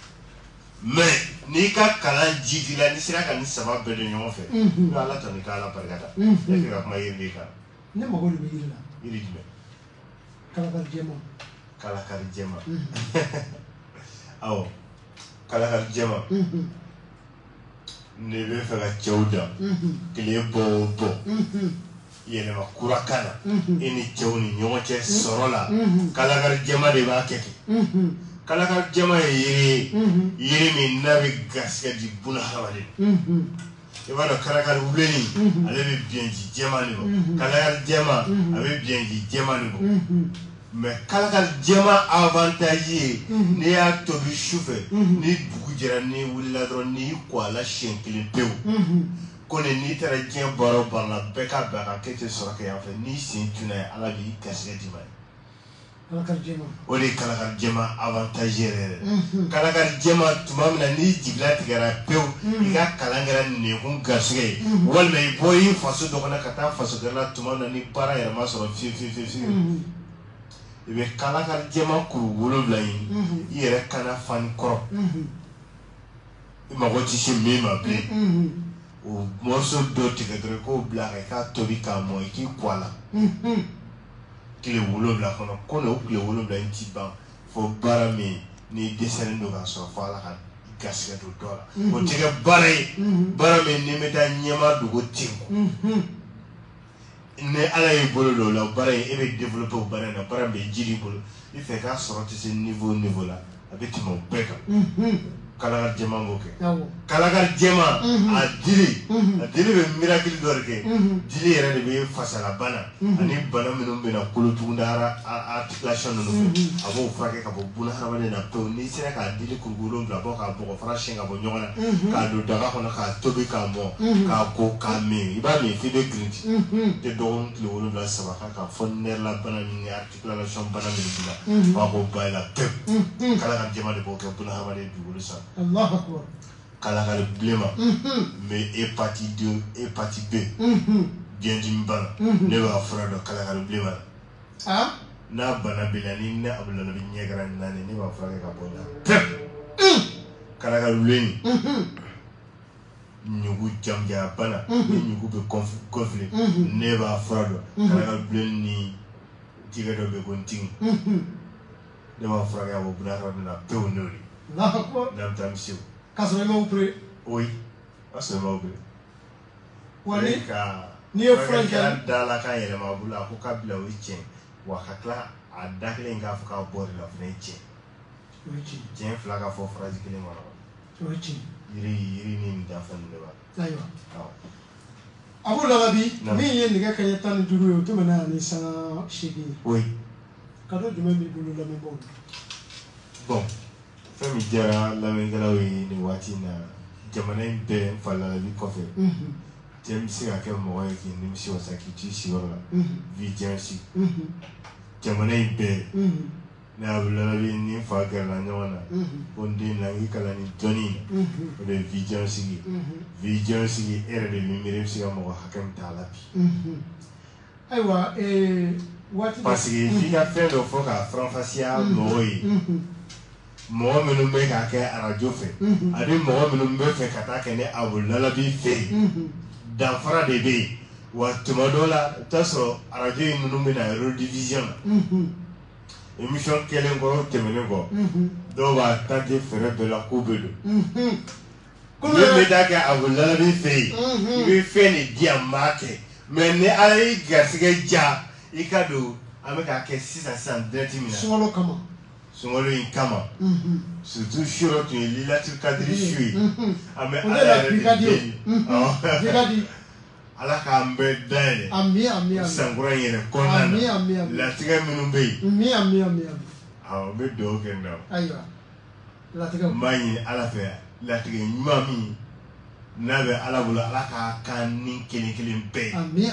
mais n'i ka kalan jidi la n'i sera ka nin saba bɛɛ don ɲɔgɔn fɛ i bɛ ala tanu i ka ala barikada ne fɛ ka kuma yiri de kan. ne mago de bɛ yiri la. yiri jumɛn. kalakari jɛma. kalakari jɛma. awɔ kalakari jɛma. ne bɛ fɛ ka cɛw dan tile bɔ o bɔ yɛlɛma kura kan na e ni cɛw ni ɲɔgɔn cɛ sɔrɔ la kalakari jɛma de b'a kɛ ten. kalakari jɛma ye yiri ye yiri min n'a bɛ garisɛgɛ di buna hadamaden i b'a dɔn kalakari wuleni ale bɛ biɲɛji jɛma de bɔ kalakari jɛma a bɛ biɲɛji jɛma de bɔ mais kalakari jɛma avantage ye n'i y'a tobi sufɛ ni dugu jɛra n'i wulila dɔrɔn n'i ko a la siɲɛ kelen pewu ko n'i taara diɲɛ baara o baara la bɛɛ ka bɛn a kan k'e tɛ sɔrɔ kɛ yan fɛ n'i sen tunna ye ala b'i garisɛgɛ d'i ma ye. o de ye kalakari jɛma avantage yɛrɛ yɛrɛ kalakari jɛma tuma min na n'i jigila tigɛra pewu i ka kalan kɛra nɛkun garisɛgɛ ye walima i bɔ i faso dɔ kɔnɔ ka taa faso gɛrɛ la tuma min na ni baara yɛrɛ ma sɔrɔ fiyewu fiyewu fiyewu i bɛ kalakari jɛma kuru 7 in i yɛrɛ kana fani kɔrɔ i mago tɛ se min ma bilen o morceau dɔ tigɛ dɔrɔn k'o bila ka i k'a tobi k'a mɔ i k'i ko a la tile 7 kɔnɔ ko n'o tile 7 in ti ban fo baara min n'i dɛsɛlen don k'a sɔrɔ fo Ala ka garisɛgɛ don dɔ la o tɛ kɛ baara ye baara min n'i bɛ taa ɲɛma dogo ten ni Ala y'i bolo don o la baara in e bɛ développer o baara in na baara bɛ jiri i bolo i fɛ k'a sɔrɔ tɛ se niveau la a bɛ tɛmɛ o bɛɛ kan kalakari jɛma b'o kɛ kalakari jɛma a dili bɛ miracle dɔ de kɛ dili yɛrɛ de bɛ fasala bana ani bana minnu bɛ na kolotugunda articulation ninnu fɛ a b'o furakɛ ka bɔ buna hadamaden na pewu n'i sera k'a dili kuru 7 bɔ k'a bɔgɔ fara siyɛn ka bɔ ɲɔgɔn na k'a don daga kɔnɔ k'a tobi k'a mɔ k'a ko k'a min i b'a min f'i bɛ girinti tɛ dɔgɔkun tile 7 saba kan fɔ nerf la bana ni articulation bana minnu b'i la f'a k'o ba i la pewu kalakari jɛma de b'o kɛ buna hadamaden dugukolo sanfɛ. Allah akbar. Kalakari bilenma mais hépatite 2 hépatite B biɲɛdimi bana ne b'a fura dɔn kalakari bilenma la n'a bana b'i la ni ne Abudulayi bɛ ɲɛgara 4 ne b'a furakɛ ka bɔ da kalakari bilenni ɲugu jamjaya bana ni ɲugu bɛ gonfler ne b'a fura dɔn kalakari bilenni ni tigɛ dɔ bɛ ko n tin ne b'a furakɛ ka bɔ buna hadamaden na pewu n'o de. Kasɔrɔ i ma opéré. Oui, kasɔrɔ i ma opéré. Wa ni ye fura in kɛ da la k'a yɛlɛma bolo a ko k'a bila o ye tiɲɛ wa ka tila a da kelen k'a fɔ k'a bɔ de la o fana ye tiɲɛ. O ye tiɲɛ. Tiɲɛ fila ka fɔ phrase kelen kɔnɔ. O ye tiɲɛ. Yiri ni nin danfɛn ninnu de b'a. Ayiwa. Abudulayi min ye nɛgɛ kanɲɛ 15 ye o tɛmɛna ni sanga 8 ye. Oui. Cadeau jumɛn b'i bolo lamɛnbaaw la? Bon. Fɛn min diyara lamɛnnikɛlaw ye nin waati in na jamana in bɛɛ n falalabi kɔfɛ cɛ bɛ se ka kɛ mɔgɔ ye k'i nimisi wasa k'i t'i siyɔrɔ la vie diɲɛ si jamana in bɛɛ ne Abudulayi ni n fa gɛrɛla ɲɔgɔn na ko n den na i kalan ni dɔnni na o de ye vie diɲɛ sigi vie diɲɛ sigi e yɛrɛ de bɛ miiri i bɛ se ka mɔgɔ hakɛ min ta a la bi. Ayiwa waati parce que f'i ka fɛn dɔ fɔ k'a faranfasiya mɔgɔw ye. Mɔgɔ minnu bɛ k'a kɛ arajo fɛ ani mɔgɔ minnu bɛ fɛ ka taa kɛ ne Abudulayi fɛ yen danfara de bɛ yen wa tuma dɔw la i bɛ taa sɔrɔ arajo in ninnu bɛ na redivision na émission kɛlen kɔrɔ tɛmɛnen kɔ dɔw b'a tante fɛrɛ bɛɛ la ko bɛ don min bɛ taa kɛ Abudulayi fɛ yen i bɛ fɛn de di yan n b'a kɛ mais ni Ala y'i garisɛgɛ ja i ka don an bɛ k'a kɛ sisan direct min na sunkalo kama. Sunkalo in kama surtout suro tun ye Lailatul Kadiri su ye an bɛ Ala yɛrɛ de deli Ala k'an bɛɛ dayɛlɛ ami sankura in yɛrɛ kɔnɔna na latigɛ minnu bɛ yen ami n bɛ dugawu kɛ n da ayiwa latigɛ n b'a ɲini Ala fɛ latigɛ ɲuman min n'a bɛ Ala bolo Ala k'a kan ni kelen bɛɛ ami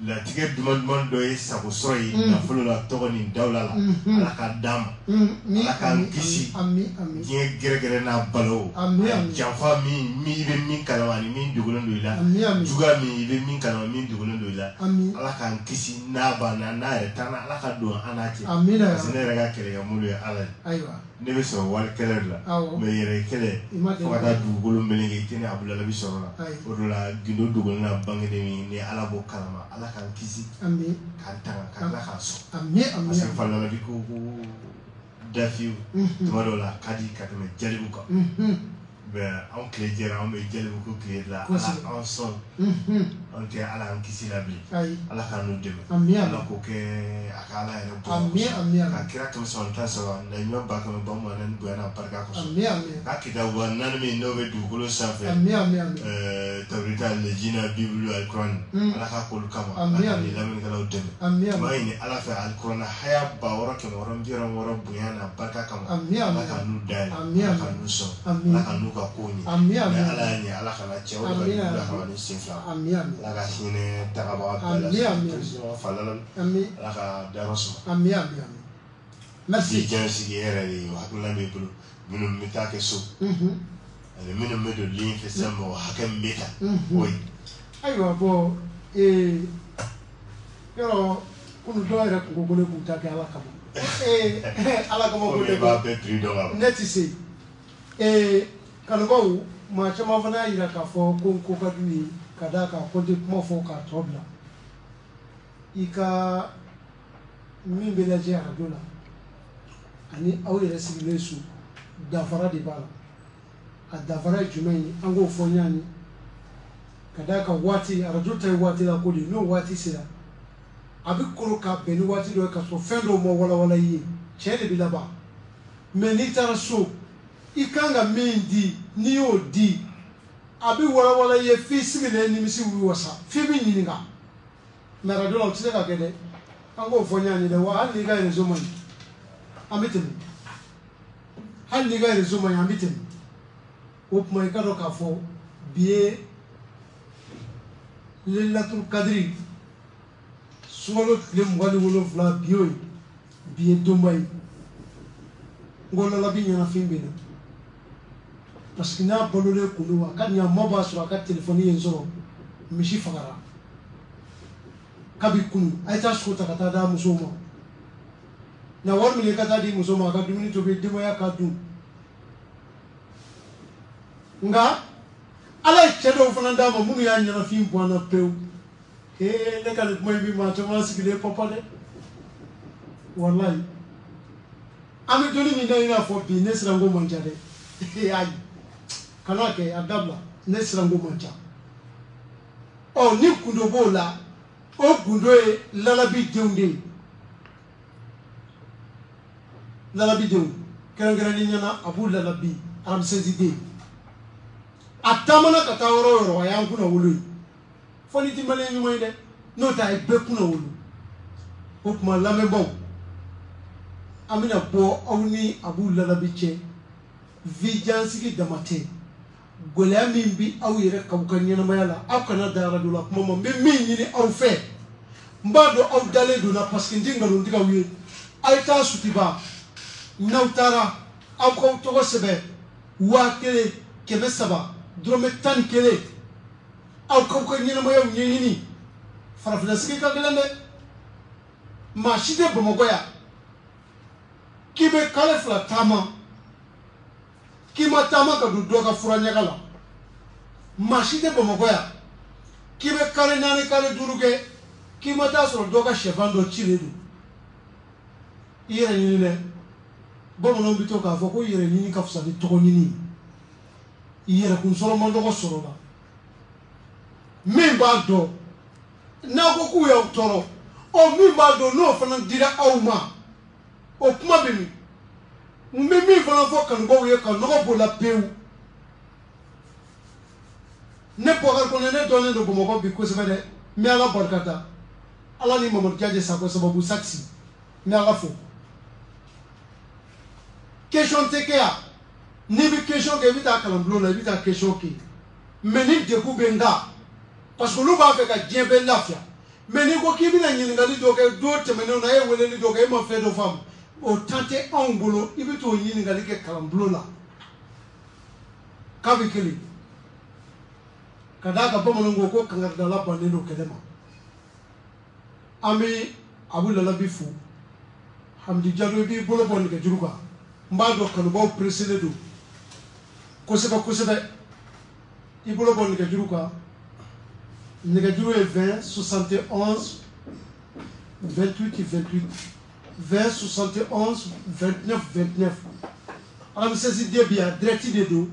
latigɛ duman dɔ ye sago sɔrɔ ye nafolo la tɔgɔ ni dawula la Ala ka d'a ma Ala k'an kisi diɲɛ gɛrɛgɛrɛ n'a balo janfa min i bɛ min kalama ani min dogolen don i la juguya min i bɛ min kalama min dogolen don i la Ala k'an kisi n'a banna n'a yɛrɛ taa Ala ka don an n'a cɛ parce que ne yɛrɛ ka kɛlɛkɛmuru ye Ala ye ne bɛ sɔrɔ wari kɛlɛ de la mais yɛrɛ kɛlɛ fo ka taa dugukolo meleke i tɛ ne Abudulayi sɔrɔ la o de la gindo dogolen na bangeden min ni Ala b'o kalama Ala k'an kisi k'an tanga ka tila k'an sɔn parce que falalabi ko dafiw tuma dɔw la a ka di ka tɛmɛ jalibu kan anw tile jɛra anw bɛ jalibu ko tile la Ala an sɔn anw tɛ Ala an kisi la bilen Ala k'an n'u dɛmɛ Ala k'o kɛ a ka Ala yɛrɛ bonya ka kira 113 na ɲuman 100 bonya n'a barika kosɔn k'a kitabu 4 min n'o bɛ dugukolo sanfɛ Tawureta Lejina Bibulu Alikuranɛ Ala k'a k'olu kama Ala ka ni lamɛnnikɛlaw dɛmɛ n b'a ɲini Ala fɛ Alikuranɛ haya 666 bonya n'a barika kama Ala ka n'u dayɛlɛ Ala ka n'u sɔn Ala ka n'u ka ko ɲɛ mais Ala y'a ɲɛ Ala kana cɛ o de ka Ala kana ni sen fila Ala ka hinɛ tagabaga bɛɛ la président Falala Ala ka dayɔrɔ suma merci diɲɛ sigi yɛrɛ de hakilina b'i bolo minnu bɛ taa kɛ so ani minnu bɛ don ligne fɛ sisan mɔgɔ hakɛ min bɛ ta o ye ayiwa bɔn yɔrɔ kunu dɔ yɛrɛ kungo ko ne k'u ta kɛ ala kama ala kama ko ne b'a bɛɛ prix dɔn ka ban ne ti se kanubaw maa caman fana y'a yira k'a fɔ ko n ko ka d'u ye ka d'a kan ko n tɛ kuma fɔ k'a tɔ bila i ka min bɛ lajɛ arajo la ani aw yɛrɛ sigilen so danfara de b'a la a danfara ye jumɛn ye an k'o fɔ ɲani ka d'a kan waati arajo ta ye waati la ko de n'o waati sera a bɛ koro ka bɛn ni waati dɔ ye ka sɔrɔ fɛn dɔw ma walawala i ye tiɲɛ de bɛ laban mɛ n'i taara so i kan ka min di n'i y'o di a bɛ walawala i ye f'i sigilen nimisi wuli wasa f'i bɛ ɲininka mɛ arajo la o tɛ se ka kɛ dɛ an k'o fɔ ɲani dɛ wa hali n'i ka réseau man ɲi an bɛ tɛmɛ hali n'i ka réseau man ɲi an bɛ tɛmɛ o tuma i ka dɔn k'a fɔ bi ye Lailatul Qadri sunkalo tile 27 bi y'o ye bi ye donba ye n ko lalabi ɲɛnafin bɛ na parce que n'a balolen kun don a ka ɲa maa b'a sɔrɔ a ka telefɔni ye n sɔrɔ misi fagara kabi kunu a ye taa sogo ta ka taa d'a musow ma na wari min ye ka taa di muso ma a ka dumuni tobi denbaya ka dun nka ala ye cɛ dɔw fana d'a ma minnu y'a ɲɛnafin bɔ an na pewu ne ka nin kuma in bi maa caman sigilen papa dɛ walayi an bɛ donni min na i n'a fɔ bi ne siranko man ca dɛ ayi kana kɛ a dabila ne siranko man ca ɔ ni gundo b'o la o gundo ye lalabi denw de ye lalabi denw kɛrɛnkɛrɛnnen ɲɛna a b'u lalabi aramisɛnsi den a taamana ka taa yɔrɔ o yɔrɔ a y'an kunna wolo ye fo ni ti maliyɛn ɲuman ye dɛ n'o tɛ a ye bɛɛ kunna wolo o tuma lamɛnbaw an bɛna bɔ aw ni a b'u lalabi cɛ vijansigi dama tɛ gɛlɛya min bi aw yɛrɛ k'aw ka ɲɛnamaya la aw kana da arajo la kuma ma n bɛ min ɲini aw fɛ n b'a dɔn aw dalen don na parce que n tɛ nkalontigiw ye a ye taa sutiba n'aw taara aw k'aw tɔgɔ sɛbɛn 1000 300 dɔrɔmɛ 11 aw k'aw ka ɲɛnamayaw ɲɛɲini farafinna sigi ka gɛlɛn dɛ maa si tɛ bamakɔ yan k'i bɛ kalo 2 taama k'i ma taama ka don dɔ ka fura ɲaga la maa si tɛ bamakɔ yan k'i bɛ kalo 4 kalo 5 kɛ k'i ma taa sɔrɔ dɔ ka sɛfan dɔ cilen don i yɛrɛ ɲini dɛ bamananw bɛ to k'a fɔ ko yɛrɛ ɲini ka fisa ni tɔgɔ ɲini i yɛrɛ kun sɔrɔ man dɔgɔ sɔrɔ la min b'a dɔn n'a ko k'u y'aw tɔɔrɔ ɔ min b'a dɔn n'o fana dira aw ma o kuma bɛ min n bɛ min fana fɔ kanubaw ye ka nɔgɔ b'o la pewu ne Bukari Konɛ ne dɔnnen don Bamakɔ bi kosɛbɛ dɛ n bɛ Ala barikada Ala ni Mamadu Diaje Sakɔ sababu sakisi n bɛ Ala fo question tɛ kɛ yan n'i bɛ question kɛ i bɛ taa kalanbulon la i bɛ taa question kɛ mais ni degun bɛ n kan parce que olu b'a fɛ ka diɲɛ bɛɛ lafiya mais n'i ko k'i bɛna ɲininkali dɔ kɛ don tɛmɛnenw na e ye weleli dɔ kɛ e ma fɛn dɔ faamu o temps tɛ anw bolo i bɛ t'o ɲininkali kɛ kalanbulon la k'a bɛ kelen ka d'a kan bamananw ko kangaridala bannen don kɛlɛ ma an bɛ Abu Lalabi fo Hamdi Jalo i b'i bolo bɔ nɛgɛjuru kan n b'a dɔn kanubaw presselen don kosɛbɛ kosɛbɛ i bolo bɔ nɛgɛjuru kan nɛgɛjuru ye 20 71 28 28 20 71 29 29 aramisɛnsi den bi yan direct de don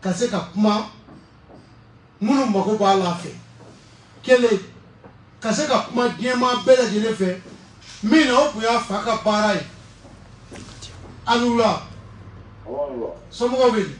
ka se ka kuma minnu mago b'a la fɛ kelen ka se ka kuma diɲɛmaa bɛɛ lajɛlen fɛ min na o tun y'a fa ka baara ye a n'u la somɔgɔw bɛ di